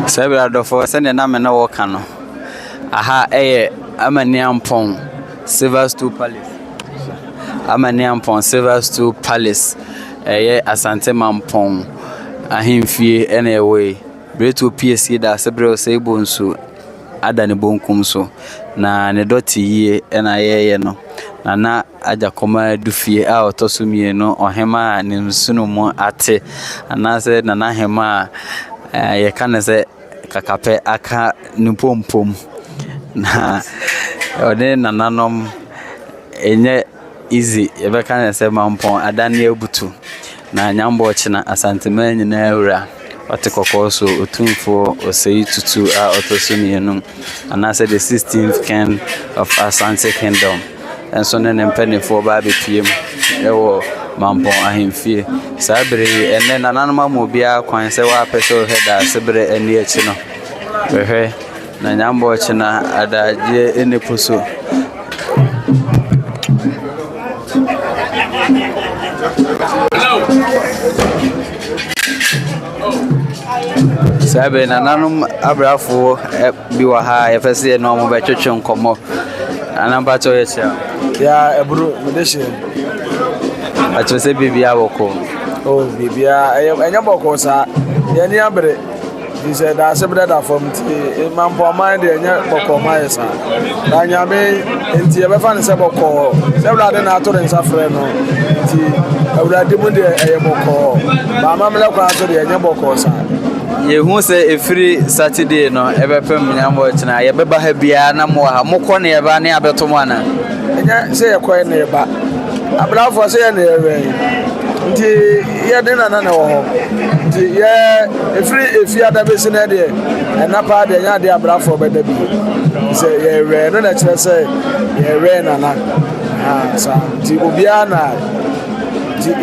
Sebra for send na me na work no. Aha AMANIAMPONG STOOL Palace. AMANIAMPONG STOOL Palace. ASANTEMAN ahemfie ene ewe breto PSC Daasebre Osei Bonsu adane bonkum so na ne Doteyie ena yeye no na ajakoma dufie a otosumie no ohema ne nsuno mu ate anase na hema ye kanese kakape aka nupompom na ode nananom enye easy ebe kanese mampong adane ebutu na nyambo china ASANTEMAN nyina ewura watekoko so OTUMFUO osei TUTU a otosumi no anase the 16th king of Asante kingdom enso ne mpanifo ba be piem ewo mampong ahemfie sabere ene nananom amobia kwan se wa peso heda sebere eni echi no behwe na nyambo china adaje eneposo Sabe nananom abrafo bi wa ha yefese no mo betwetwe nkomo anamba to yecha ya ebru medeshe atose bibia boko oh bibia enya boko sa ye ni abre dise Daasebre da fom ti mampo man de enya boko mai sa da nyame enti e be fa ne se boko se blade na atore nsa frɛ no ti awurade mu de eye boko ba mamle kwa to de enya boko sa ye hu se every Saturday no ebepem nyambo china ye beba ha bia na mo ha mokɔ ne eba ne abeto mo ana enya se ye kɔ ne eba abrafo se ye ne ewe nti ye de na wo ho nti ye every ada be se na de na pa de nya de abrafo be da bi se ye ewe no na kire se ye ewe na sa nti obia na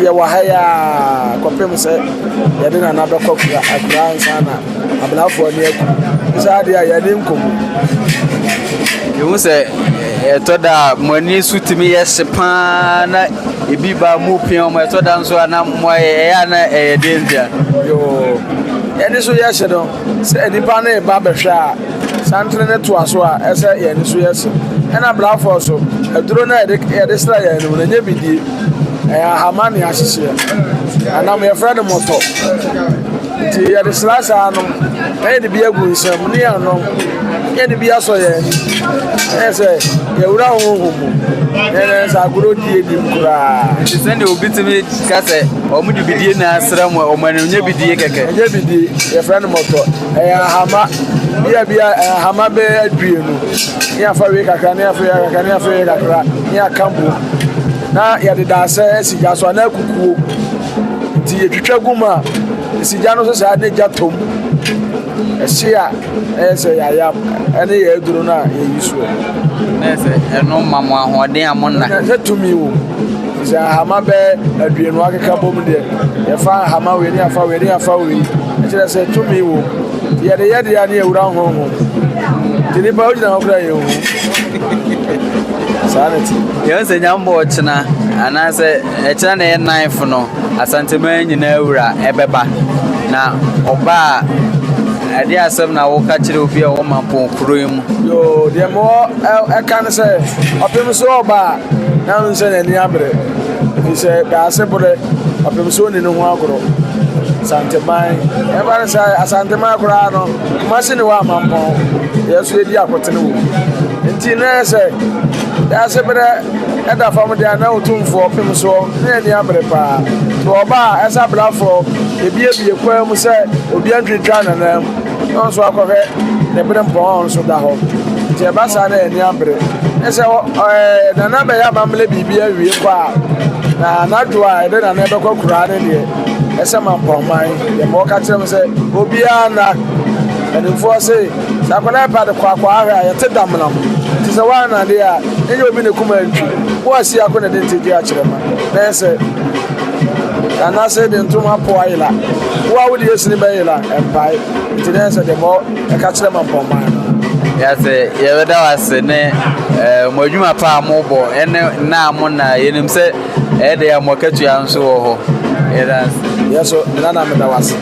ye wa haya kopem se ye de na be kokura akura nsana ablafo ne aku isa de ya ne nkomu you say etoda moni sutimi yesepa na ebi ba mu pion mo etoda nso ana mo ya na danger yo ye so yese do se nipa na e ba behwa santre ne to aso a ese ye ni so yese ena ablafo so eduro na ye de sra ye no na nya bidi hamani asise ana me friend moto ti ya de sra sa no e de bi agu nsam ni ano any be a soy. Yes, you round home. Yes, I go to the Send you bit me, Casse, or would you be dear Nasram or when you be dear Kaka? Your friend motor. Hama, be a Hama Bay Dream. Near Farika, Cania, near Campo. Now, you had the Daasebre Osei Bonsu. The Chaguma, the Sijano Society Jatum. A Sia, as I am, and they do not use it. And no mamma, or dear Mona said to me, is a Hamabe, a dream like a couple of days. If I have my way, I said to me, the other idea around home. Did you both know Sanity. Yes, a young watchna, and I say a channel knife no, ASANTEMAN in Eura, Ebeba. Now, Oba, I dare some now will catch it will be a woman for cream. Yo, the more I can say, up him so bad, now send any abre. He said, Daasebre Osei in the Wagro. ASANTEMAN, ever say ASANTEMAN Grano, Massini Mampong, yes, we are putting in say. Daasebre and the family are now OTUMFUO film so near the Abrepa. To Oba as a platform, the baby a say, will be entry trying and them. Also, I correct the Brim Pons of the home. Jabasana and Yambre. As a number of family be a real bar. Now, not dry, then I never go crying here. As a Mamponghene, the more catch them say, Obiana. And if I say, Sakona Pada Quaquara, I take them. It is a one idea, and you'll be the commentary. What's the identity actually? They said, and I said, into my poila. Why would you see Baila and pie? It is the more a catch them upon mine. Yes, yeah, was a Mojuma Pa Mobile, and now Mona in him said, they are more catchy and so. Yes, so none of that was.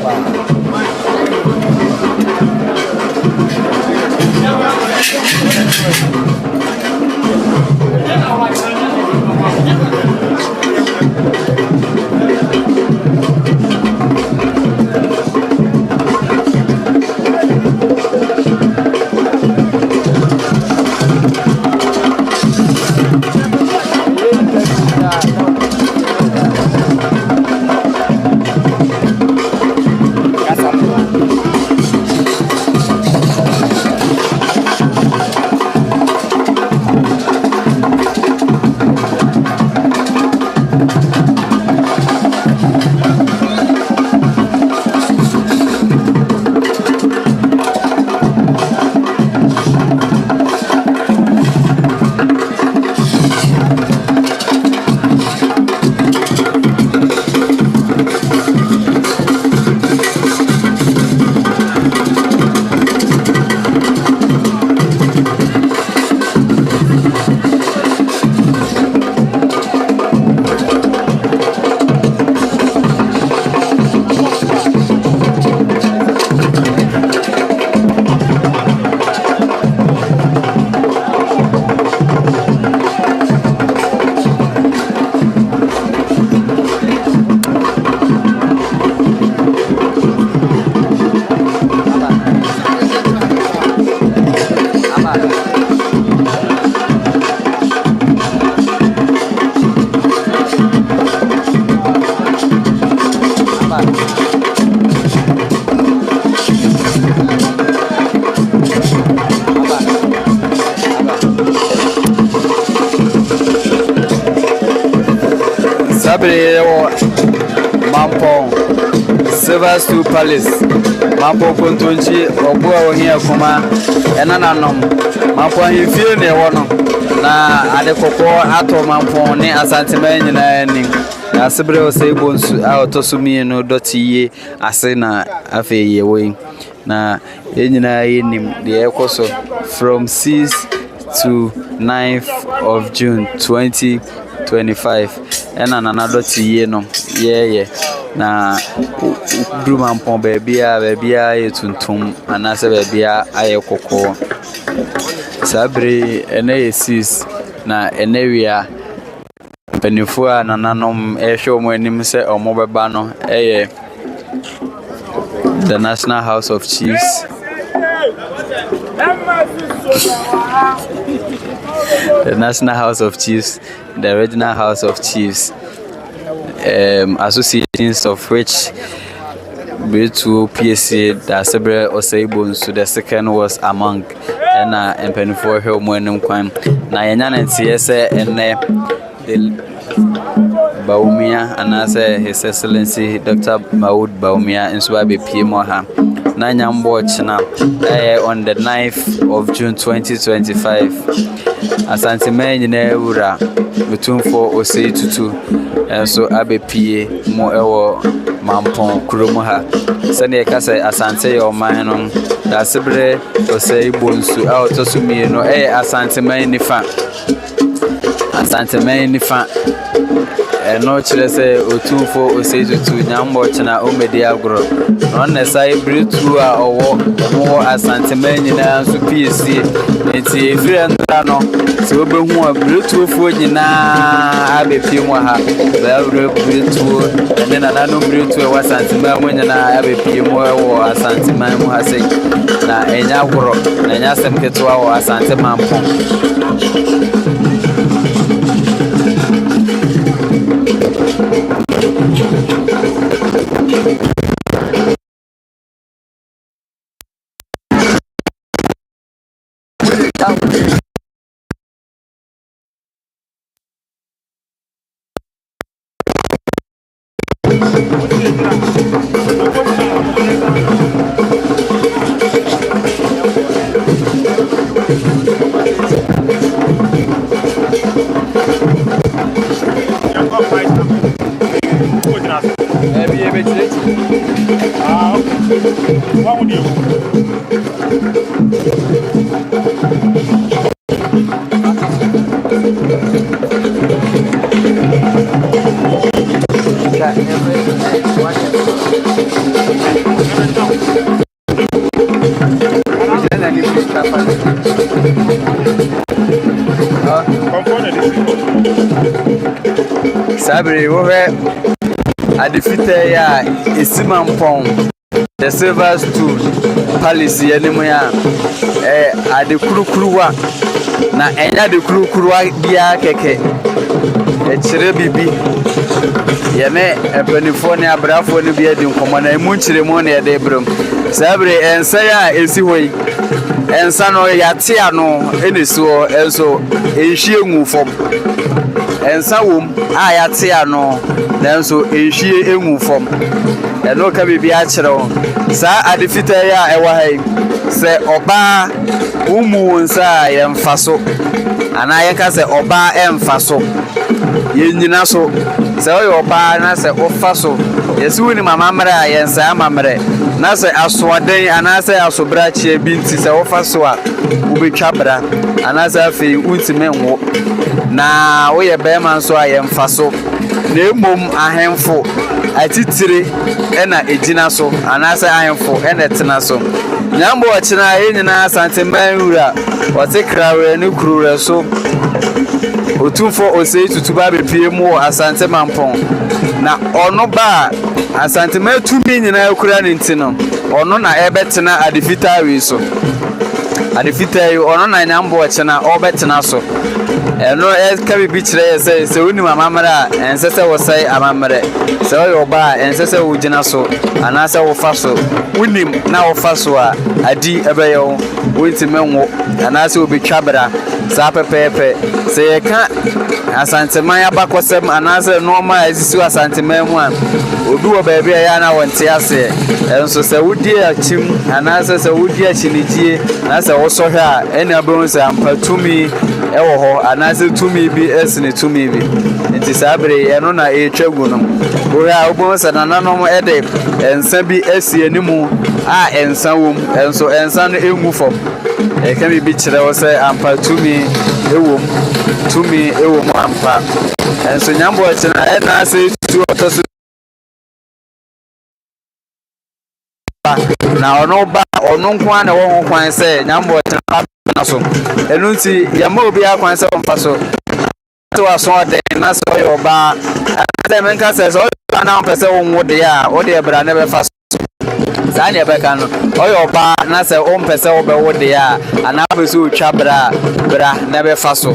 Mampong Silver Stool Palace Mampong Nananom Obua here Kuma Nananom Mamponghene feel ne wono na ade kokko ato Mamponghene ASANTEMAN nyina ni Daasebre Osei Bonsu a otosumi no Doteyie ase na afe ye we na nyina yenim de ekoso from 6th to 9th of June 2025 ena nana Doteyie no yeah na Mampong baby a tuntum anase baby a ayekoko sabre ene 6 na enewia penifua nananom ehwe omo anim se omo beba no the National House of Chiefs The National House of Chiefs, the Regional House of Chiefs, associations of which B2 PSC, Daasebre Osei Bonsu, the second was among and Penfo Hill Mourning Quine. Nayan and CSA and Baumia, and as His Excellency Dr. Maud Baumia, and Swabi P. Moha. Nanyam watch now on the 9th of June 2025. ASANTEMAN Ura Uncontrollably Osei TUTU and so Abe P. Mo Mampong Kurumaha. Send a cassa Asante or mine Daasebre Osei Bonsu out to me no ASANTEMAN Nifa. ASANTEMAN Nifa. No chile OTUMFUO Osei TUTU Nyambo China Omedia Gro. On the side, Britu or more ASANTEMAN in a PSC. It's a free and rano. So, Britu Fujina, Abbey Pimoha, Britu, and then another Britu was ASANTEMAN when I have a Pimo or ASANTEMAN Muhasek. Now, a Yagro, and Yasem Ketua or ASANTEMAN. Sabri, I defeated Mampong, the silver stool, palace, Yenemoya, at the Kurukruwa, na enya the Kurukruwa, Bia Keke, a Cherebibi, Yame, a Penifonia, Brafo, Nibia, Common, a Moon Ceremonial, Debrum, Sabri, and Saya, Elsiway, and Sano Yatiano, Eniso, also, a sheer move for. And some I no, then so a she a move from. And no can be actual. Sir, I defeated ya a way. Say Oba Umu and Say and Faso. And I can say Oba and Faso. Yinaso. Say Oba and I say O Faso. Yes, winning my mamma and say Mamre. Nasa Aswade and I say Asobrachi Binti say O Fasoa. Ubi Chabra and as I feel ultimate. Na we a bearman so I am faso. Ne mum a handful. I titiri ena ejina so and as I am for and etinaso. Nyambo achina na ASANTEMAN ura. Wate krawe ni krure so. OTUMFUO Osei TUTU ba be pie mu ASANTEMAN pon. Na ono ba ASANTEMAN tumi nyina ekura ne ntino. Ono na ebetena DIGNITARY so. DIGNITARY ono na nyambo achina obetena so. No, as can be say, so when my mamma and sister was say, Amamre, so your bar and sister Ujinaso, and as our faso, with him now fasua, a D. Abayo, with him, and as will be Chabra, Sapa Pepe, say, I can't ASANTEMAN Abacosem, and as a normal as you ASANTEMAN one, will do a baby Ayana and Tëars, and so say, would dear Chim, and as a would dear Chiniji, and as I also her, any bones and to me. And as to me be esne to me. It is Abre and on a chagunum. We are almost an anonym edit and Sabi Essie anymore. Ah, and some and so and son a move up. A can be bitch that was say, Ampa to me, a woman, to me, a woman, and so Yambo and I say to us. Now, no bar or no one, or one say, Yambo. Enunti yamo bi akwanse onfaso to aso de na so yo ba ade menka se so na pese wonwo de ya o de bra ne be faso saa ne bɛka no ɔyɛ ɔba na sɛ ɔmpɛ sɛ ɔbɛwo de a ana bɛ so twa bra na bɛfa so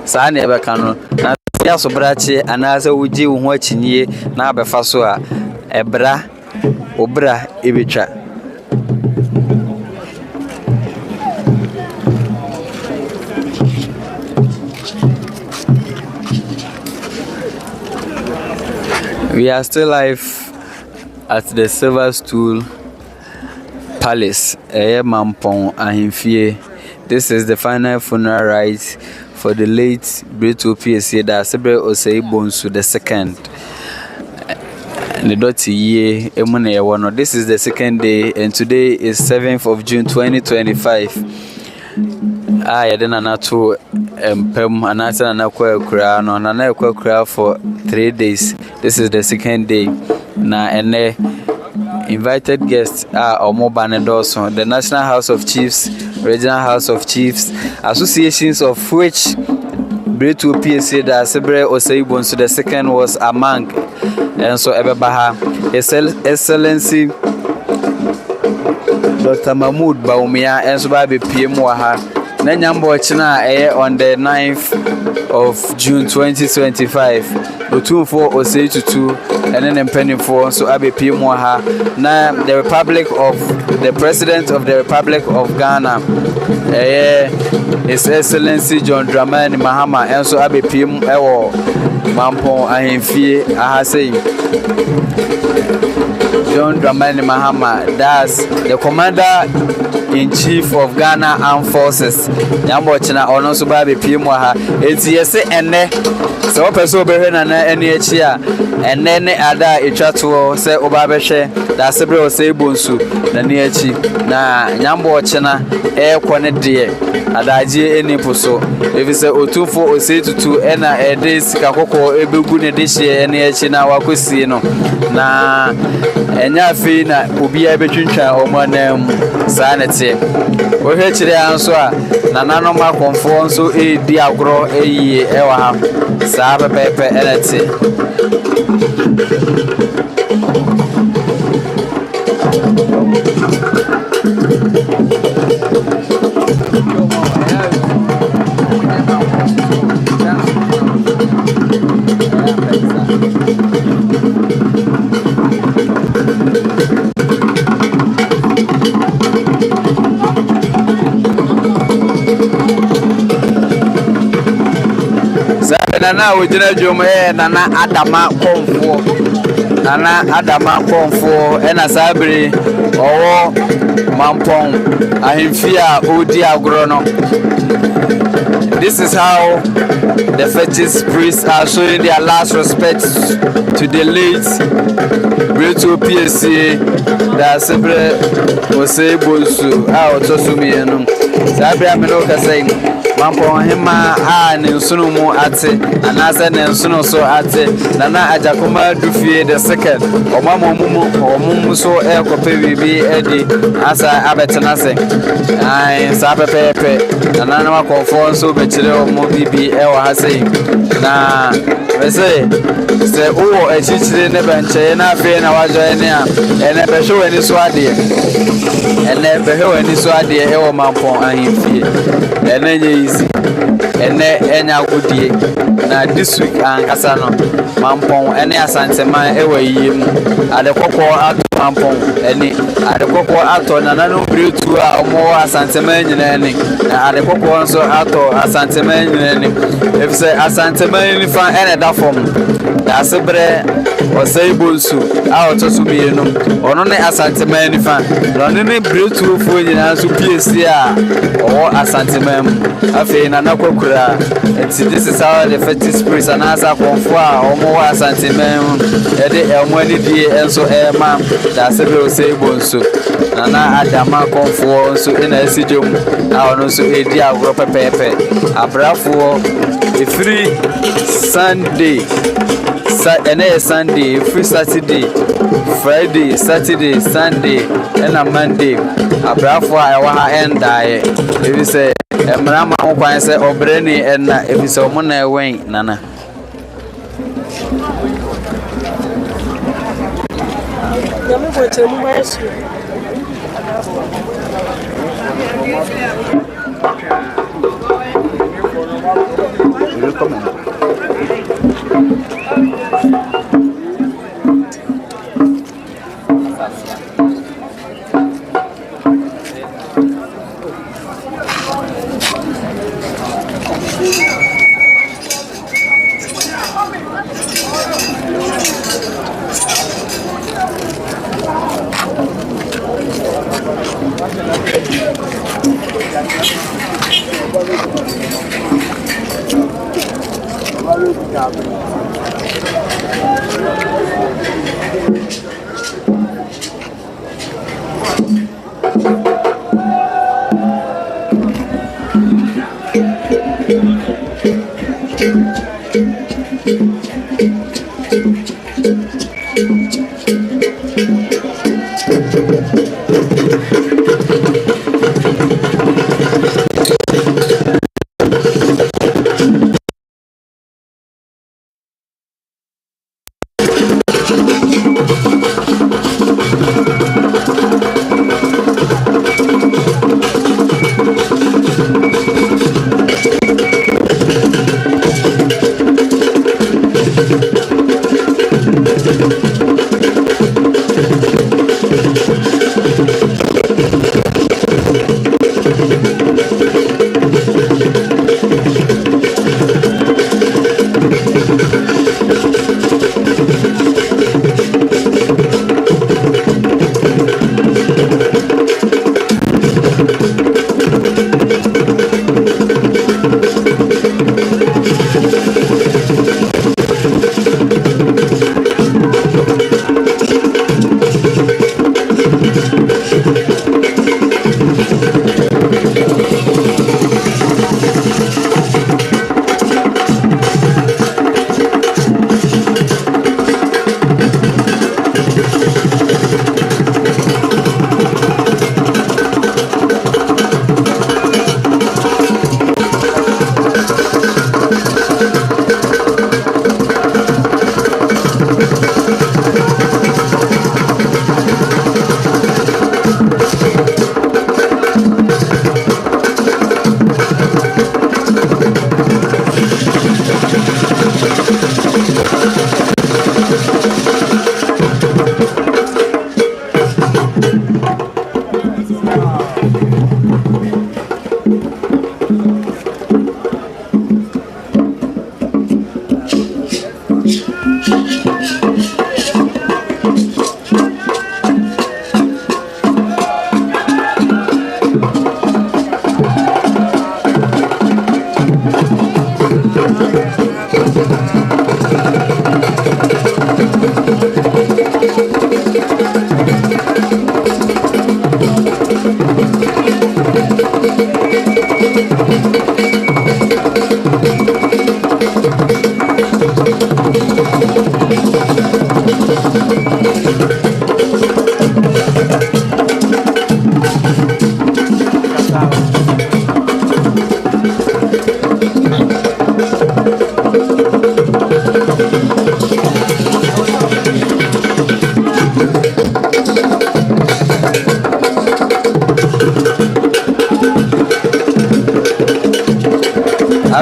saa ne bɛka no na ya so brache ana sɛ wogi wo ho akyinye na bɛfa so a ɛbra obra ebetwa. We are still live at the Silver Stool Palace, Mampong Ahemfie. This is the final funeral rites for the late Doteyie Daasebre Osei Bonsu II. Doteyie. This is the second day, and today is 7th of June 2025. Anato Pem Anata Anakwa Kurano, Nanakwa Kura for 3 days. This is the second day. Na ene invited guests are Omobanedoso, the National House of Chiefs, Regional House of Chiefs, associations of which Doteyie Daasebre Osei Bonsu II was among, and so Ebebaha, His Excellency Dr. Mahmoud Baumia, and so Baby PM Waha. Nanyambo China on the 9th of June 2025. OTUMFUO Osei TUTU and then penny for so Abe Pimoha. Now the Republic of the President of the Republic of Ghana, His Excellency John Dramani Mahama, and so Abe Pim Mamponghene Ahasei. John Dramani Mahama, that's the Commander-in-Chief of Ghana Armed Forces. Nyambo China ono so ba be pimwa enti yese enne se wo pese obehwe na ene echia enne ne ada etwato se oba behwe Daasebre Osei Bonsu na ne echi na Nyambo China ekone de adaje eni poso ebi se OTUMFUO Osei TUTU ena ede sika kokko ebegu ne de hye ene echi na wakosie no na enya afi na obi abetwintwa omanam sanete wo hwe kire anso a Nananom akonfo nso edi agro eyi ewa ha saa pepepe enete Nana wojina dwom Nana Adama Konfo ena sabere owo Mampong ahemfia odi agro no. This is how the fetish priests are showing their last respect to the late Doteyie Daasebre Osei Bonsu otosumienu sabere ameno kasai Mamponghene ne nsunu mu ate anase ne nsunu so ate Nana Ajakoma Dufie the second omamu so ekope bibi edi asa abetena se ai sa pepepe Nana na konfo so bekire omo bibi ewa ha sei na wese se uwo echichire ne benche na afi na wajo ene a ene behwe ni so ade ewo Mamponghene ene nye ene enya godie na this week ankasa no Mampong ene asanteman ewa yiem adekoko ato Mampong ene adekoko ato Nananom bretu a omo asanteman nyina ene na adekoko nso ato asanteman nyina ene efise asanteman ni fa ene da fom Daasebre Osei Bonsu otosumienu ono ne asanteman ni fa ono ne bretu fo nyina so PSC a o asanteman afi Nana Kwakura. This is how the fetish priests and asa konfo a omo asanteman ede elmoni die enso ema Daasebre Osei Bonsu Nana Adama konfo nso ina esijom a ono nso edi agro pepepe abrafo free Sunday Sunday, free Saturday, Friday, Saturday, Sunday, and a Monday. Abrafo I wa end die. If you say Mrama ukwan say obreni and if you say omona wen Nana.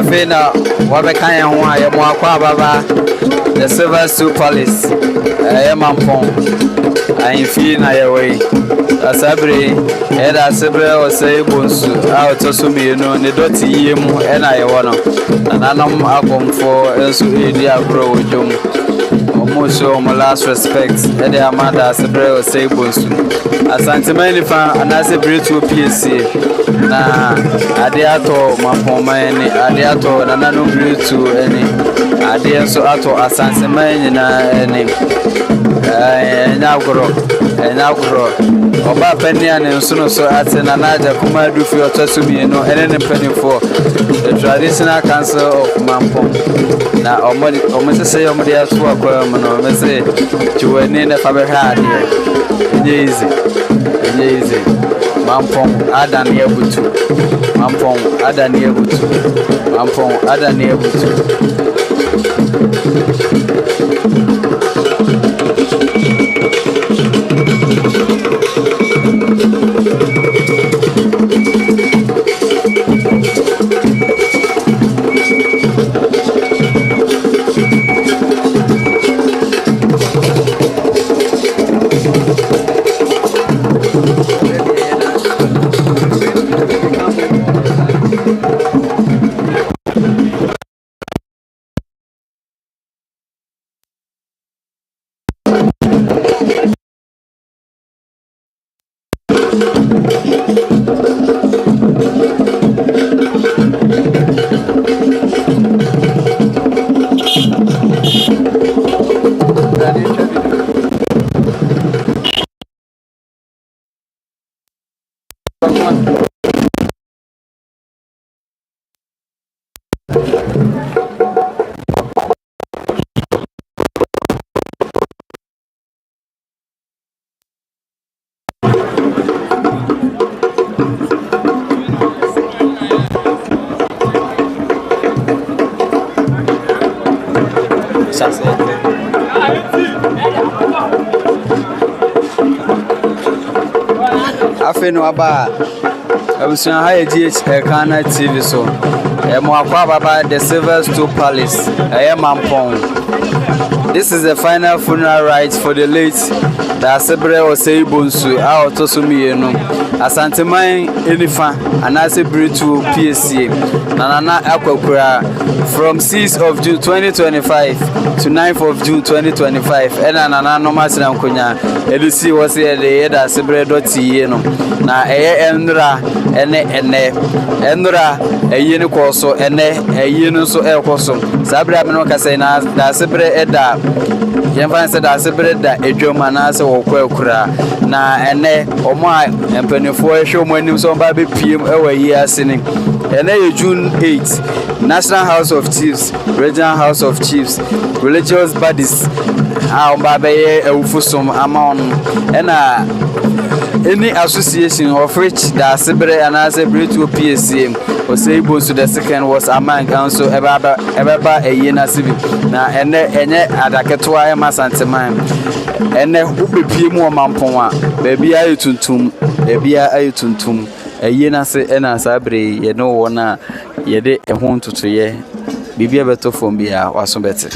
Afena wabekanya ho aye mo akwa baba the silver stool palace Mampong I feel na yewe Daasebre Daasebre Osei Bonsu a otosumi no ne Doteyie mu na yewo no Nananom akomfo enso edi agro ojom omoso mo last respect Daasebre Osei Bonsu ASANTEMAN fa anase to PSC na ade ato Mamponghene ade ato Nananom to eni ade so ato ASANTEMAN na eni nyagro oba pania ne nso so ate na naja kuma dufi otosumi no ene ne panifo the traditional council of Mampong na omose yomde aso akwa mo no mese chiweni ne fa be ha ade easy Mampong adani ebutu Mampong adani ebutu Afeno aba abusuan ha DH elkannah TV so mo akwa baba the Silver Stool Palace Mampong. This is the final funeral rites for the late Daasebre Osei Bonsu Awufosom ASANTEMAN enifa anase britu PSA nanana akwakura from 6th of June 2025 to 9th of June 2025 ena nana normal sina nkonya edisi wose ede Daasebre Doteyie no na enra enra eyini koso eyini so ekoso sabra me no kase na Daasebre eda yemfa se Daasebre da edwoma na se wokwakura na omo a empanifo ehwe omo anim so ba be piem ewa yi asene June 8 National House of Chiefs, Regional House of Chiefs, religious bodies ba be Awufosom amount any association of which Daasebre and Daasebre to PSA Osei Bonsu the second was among council eba eyena civic na enye adaketwa ASANTEMAN ubepie mu Mampong a baby ayetuntum eyena se ena sabre ye no wona ye de ehon tutuye bibia beto fom bia waso bete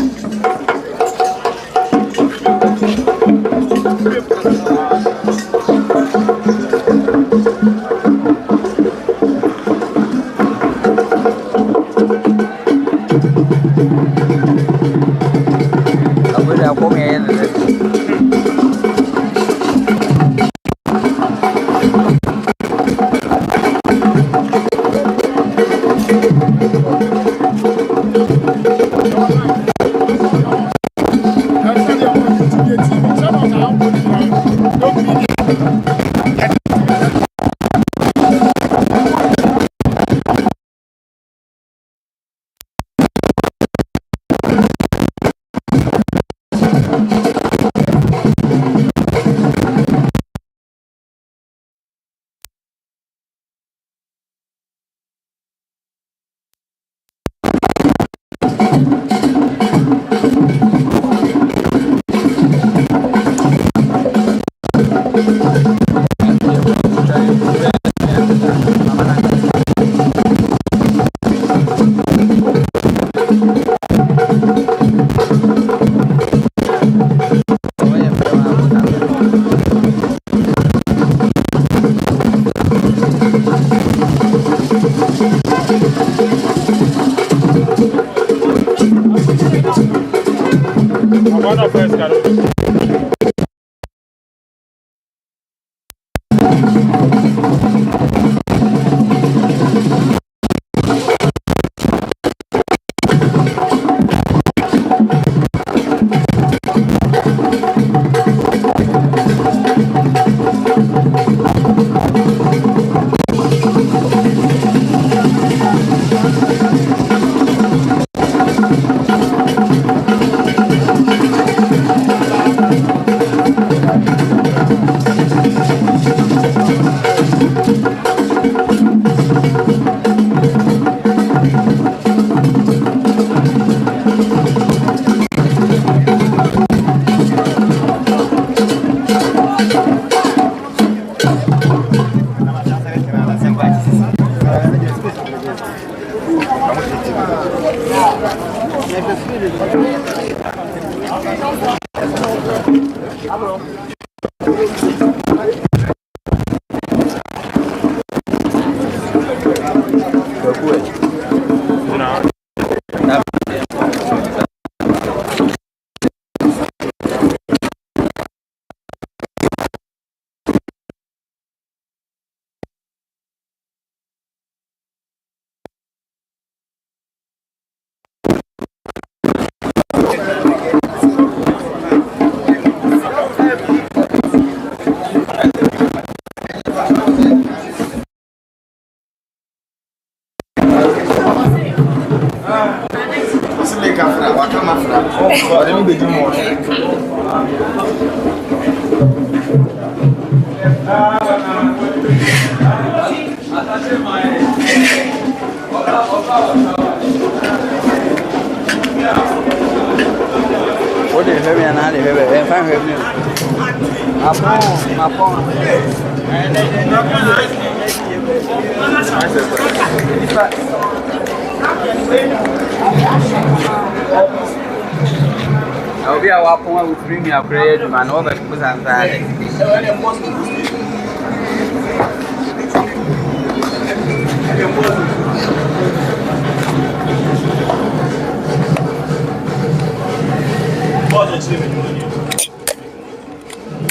What did you have? And I have find her. Mampong. I'll be a Wapong with bring your bread, man, over to put on that.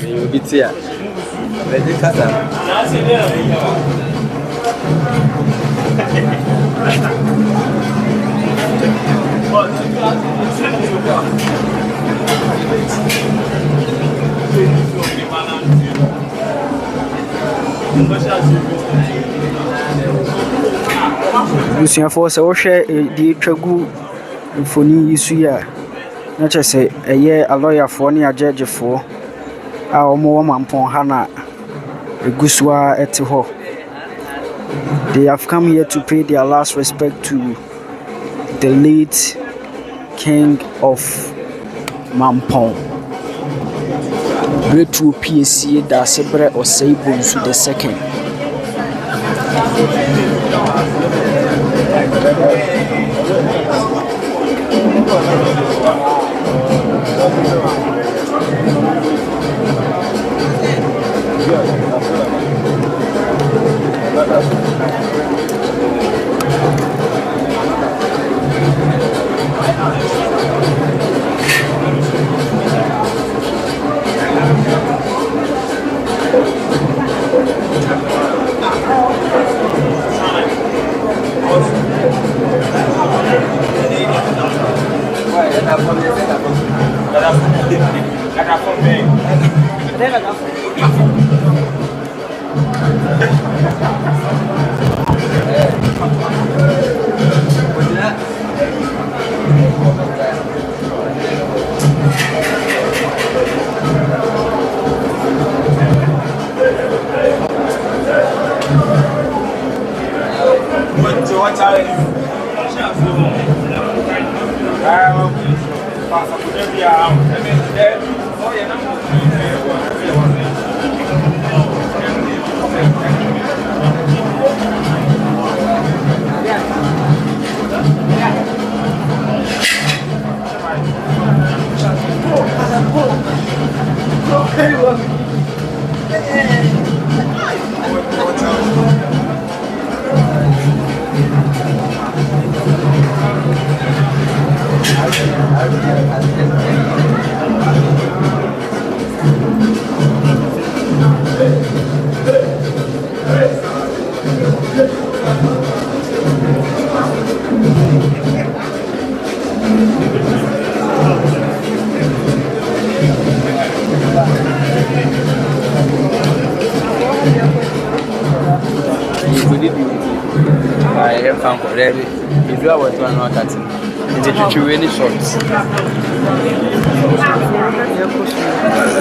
You'll be here. Ready, Kata? Busuafoɔ sɛ wohwɛ de twa gu mfoni yi so a na kyerɛ sɛ ɛyɛ alɔyafoɔ ne agyegyefoɔ a wɔwɔ Mamponghene a ɛgu so a ɛte hɔ. They have come here to pay their last respect to the late King of Mampong, Great PSC Daasebre Osei Bonsu II.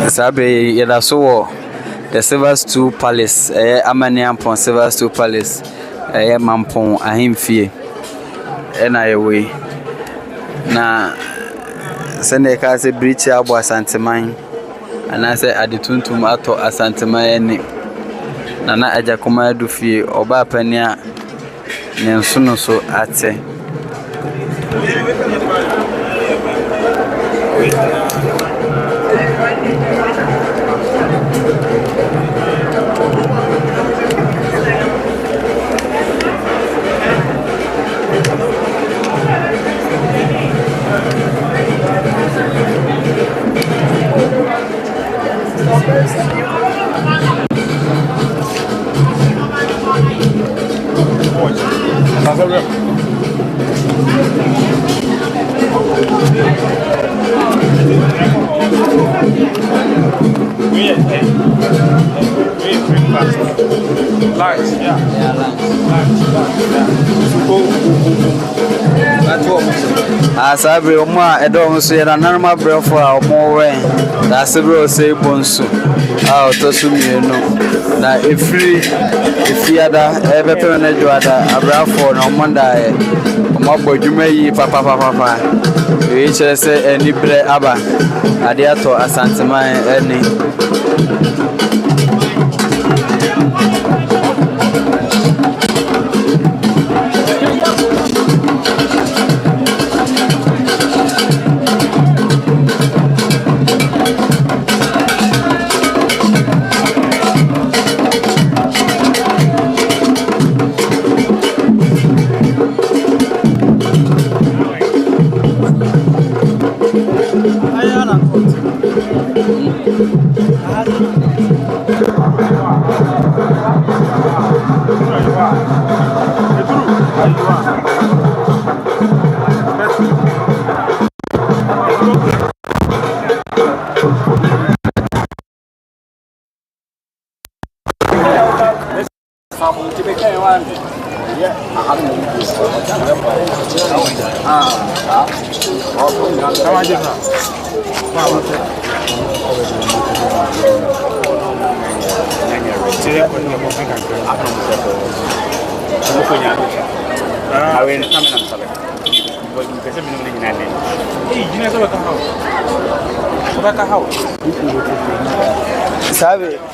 Sabre Yadaso, the Silver Stool Palace, AMANIAMPONG Silver Stool Palace, Mamponghene, and I away. Na send a car say breach abo ASANTEMAN, and I say adituntum ato ASANTEMAN. Nana ajakoma do fie oba pania nensuno so ate. Daasebre Omwa Edom so ye Nananom brefo a omowe Daasebre Osei Bonsu a otosumienu na efiada ebepe na juada abrafo na omonda e omabodwuma yi papa e chere se enibre aba ade ato asanteman eni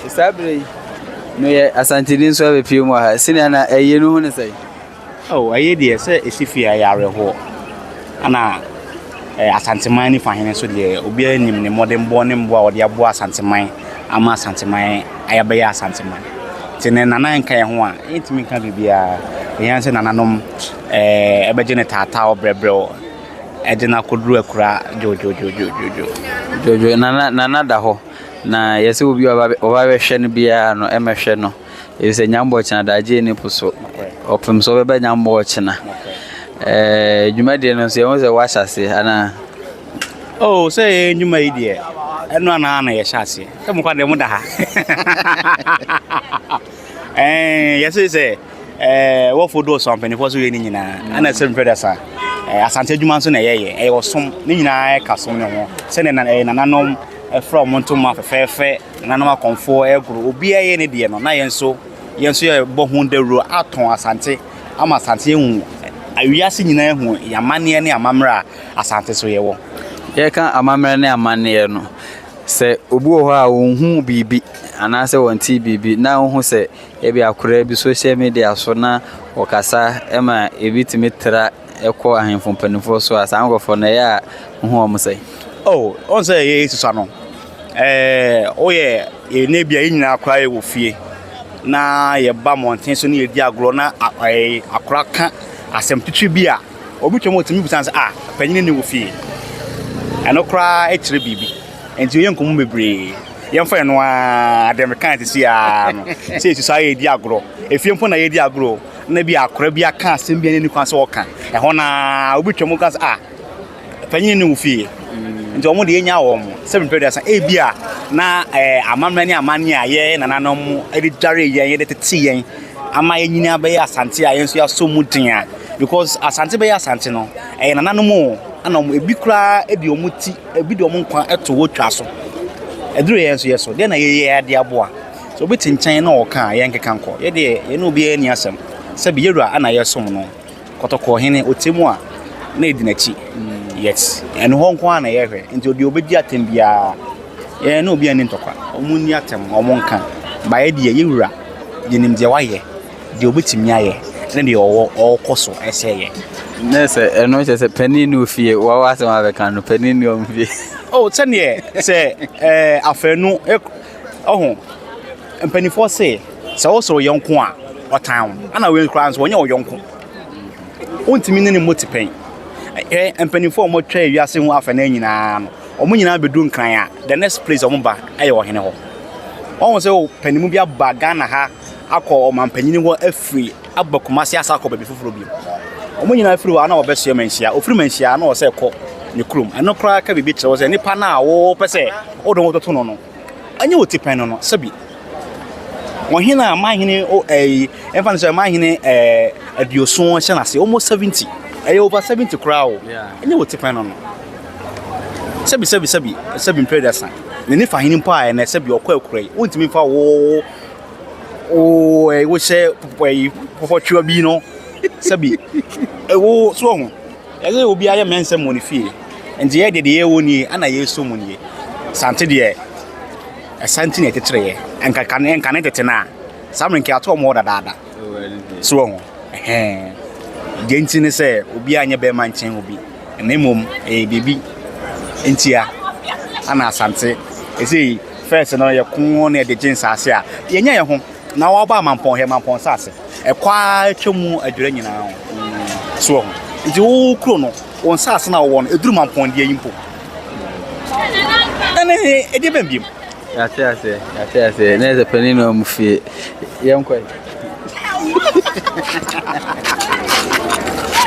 Sabe no ye asantidin so be pie mu ha sine na eye no hu ne sai aye de se esifia yare ho ana asanteman ni fahene so de obi anim ne modern born mbo a ode abo asanteman ama asanteman ayabe ya asanteman tene nana nka ye ho a entimi ka bibia eyan se nananom ebeje ne tata obrebre edina koduru akura jojo nana da ho na yesi obi oba hwe no bia no emehwe no ese nyambo china daje ni puso opem so bebe nyambo china dwumade no se won se washase ana se nyuma idie eno ana ye hyase ke mo kwade mo da ha yesi se wo fodo so ampani fo so ye ni nyina ana se mpedasa asante dwuma so na ye osom ni nyina ka som ne ho se ne nananom from montoma fefe nananom akonfo egro obi aye ne de no na yenso ye bohun de ro aton asante ama asante hu awiase nyina hu yamane ne amamra asante so ye wo ye kan amamra ne amane no se obi wo ha ohun bibi anase wonti bibi na ohun se e bi akora bi social media so na okasa ema ebitimi tra eko ahenfo panifo so asangofo na ya ohun omsai on say ye susa no oye ye ne bia nyina akora ye wo fie na ye ba monten so ne ye di agro na akora ka asem twetwe bia obi twemo timi bisanse panyine ne wo fie anokra e kire bibi enti ye nkomo bebre ye mfa no adem kan tisi no se susa ye di agro efie mpo na ye di agro na bia akora bia ka asem bia ne kwanse wo ka ho na obi twemo ka panyine ne wo fie nti omo de nya wo mo 7% bia na amamani amani aye nananom editary ye de tete yen ama yenyini abaye asante aye nso ya so mudin a because asante be asante no nananom anom ebi kura edi omuti ebi de omo nkwa eto wo twa so eduru ye nso ye so de na ye de aboa so beti nchen na oka ye nkeka nko ye de ye no bi ani asem se bi yerua ana ye som no kotoko hene otemu a na edinachi yes and hon kwa na ye hwe nti odi obedi atem bia ye na obi ani ntokwa omuni atem omonka ba ye de ye wura yenim de waye de obetimi aye na de okoso eseye nese eno se penini ofie wa wa se ma be kan no penini omfie tene se afenu mpanifo se wo so yonko a otan ana we kra nso onye oyonko ontimi ne motipen mpanifo mo twa wiase ho afena nyina no omo nyina bedu nkran a the next place omo ba aye wo hene ho on se o panimu bia baga na ha akọ mampanyini ho afri abakumasi asakọ baby fufuro bi omo nyina afri wa na obeso manhia ofri manhia na o se kọ ne krum eno kra ka bibi kire wo se nipa na wo pese o don wototo no no anye wotipen no sabi wohina amahene o emfa so amahene adioson hye na se almost 70 over 70 crowd. And you would depend on Sebi Predasa. The Nifa Hinin Pie and I said your quail cray. Won't mean for I would say what you are being on Sebi. A war swung. As it will be a man's money fee. And the idea the year only and I use so many. Sante dear. Asante at the tray and can connect it now. Some can talk more than that. Swung. Gentine say, Ubi and your bear mansion will be a name a baby. Intia and Asante. Is he first and all your corn at the Jins Asia? Yenya home. Now about Mamponghene, Mampong Sasse. A quiet chumu a drain now. Swung. It's all chrono. One sass now one a drum upon the impo. And a different beam. I say, there's a penino muffy. Young quite.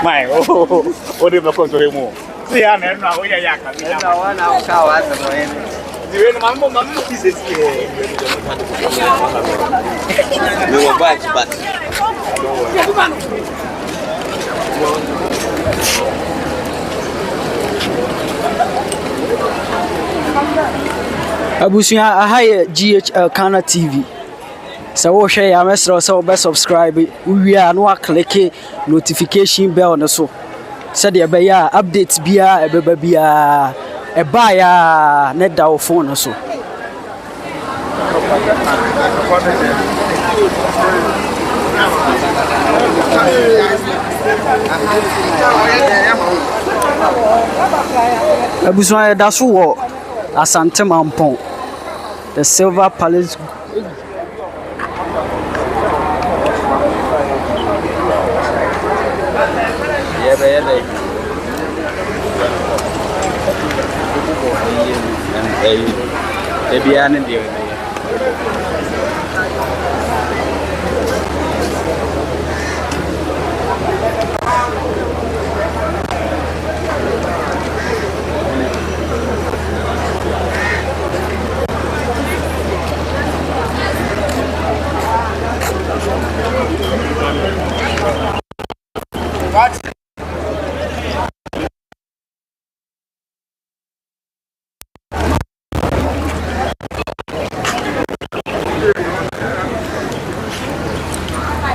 My, what if I come to him more? See, I know where I Abusuya ahaya GH Elkannah TV. So wo share ya mesra so be subscribe we are no click notification bell no so. Said ya be ya updates bia ebeba bia e ba ya net da phone no so. Abusuya da so wo ASANTEMAN Pong, the Silver Palace.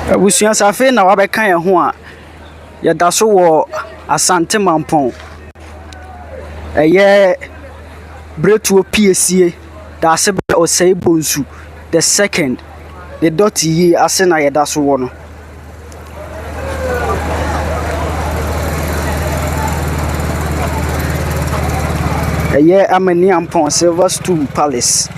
Abusuya safe na wabɛka yɛn ho a yɛda so wɔ ASANTEMAN Pong ɛyɛ bretuo PSA Daasebre Osei Bonsu the second the Doteyie ase na yɛda so wɔ no ɛyɛ AMANIAMPONG Silver Stool Palace.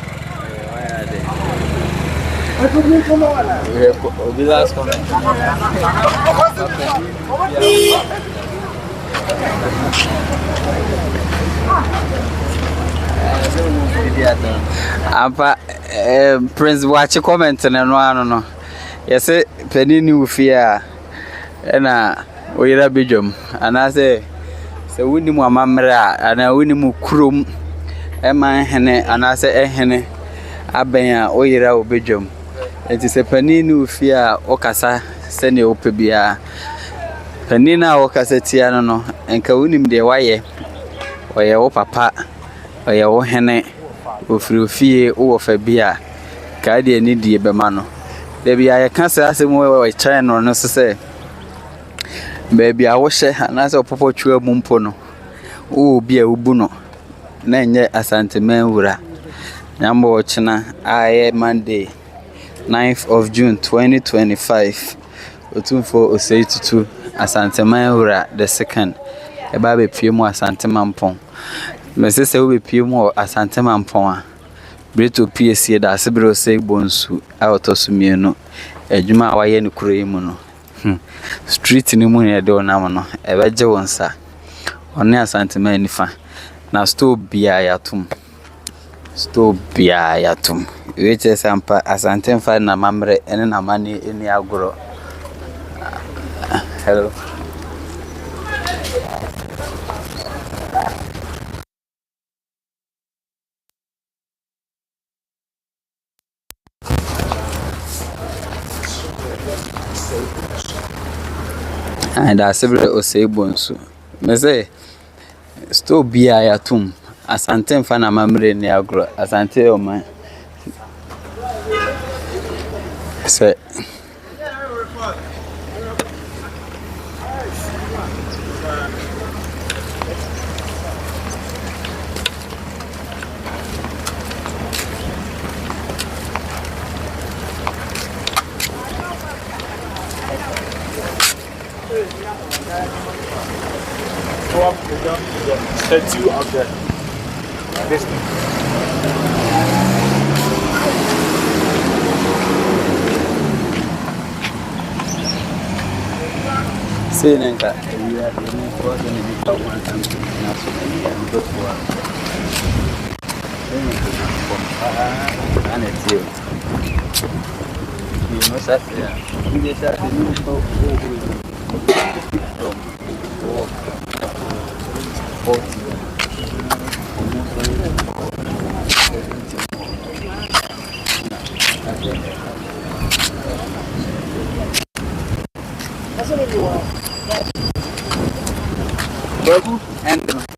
Apa Prince watch comment na no ano no. Yes penini ufia na oyira bidwom ana se wuni mu amamre ana wuni mu kurom MAMPONHENE ana se ehene aben a oyira obedwom. Enti se panini ufia okasa se ne opebia panina okasa tia no enka wunim de waye oye wo papa oye wo hene ofiri ofie wo fa bia ka de ni die bema no de bia ye kan se asem wo channel no se baby a wo hye ana se opopo twa mu mpo no wo bia ubu no na enye ASANTEMAN wura nyambo china aye Monday 9th of June 2025 OTUMFUO osei TUTU ASANTEMAN wura the second eba be pie mu ASANTEMAN Pong mesese wo be pie mu ASANTEMAN Pong a breto PSA Daasebre Osei Bonsu a otosumienu adwuma waye ne kuro yi mu no street ni mu ne de onam no ebeje wonsa one ASANTEMAN nifa na STOOL bia yatum weche sampa ASANTE fa na mamre ene na mani eni agoro. Hello Daasebre Osei Bonsu. Me say STOOL bia ya tum. Asante mfa na mamre ni agro. Asante oman. Say Statue of the this thing. say nka we are the for the medical one something na so and go for and it's you know that yeah we just have to and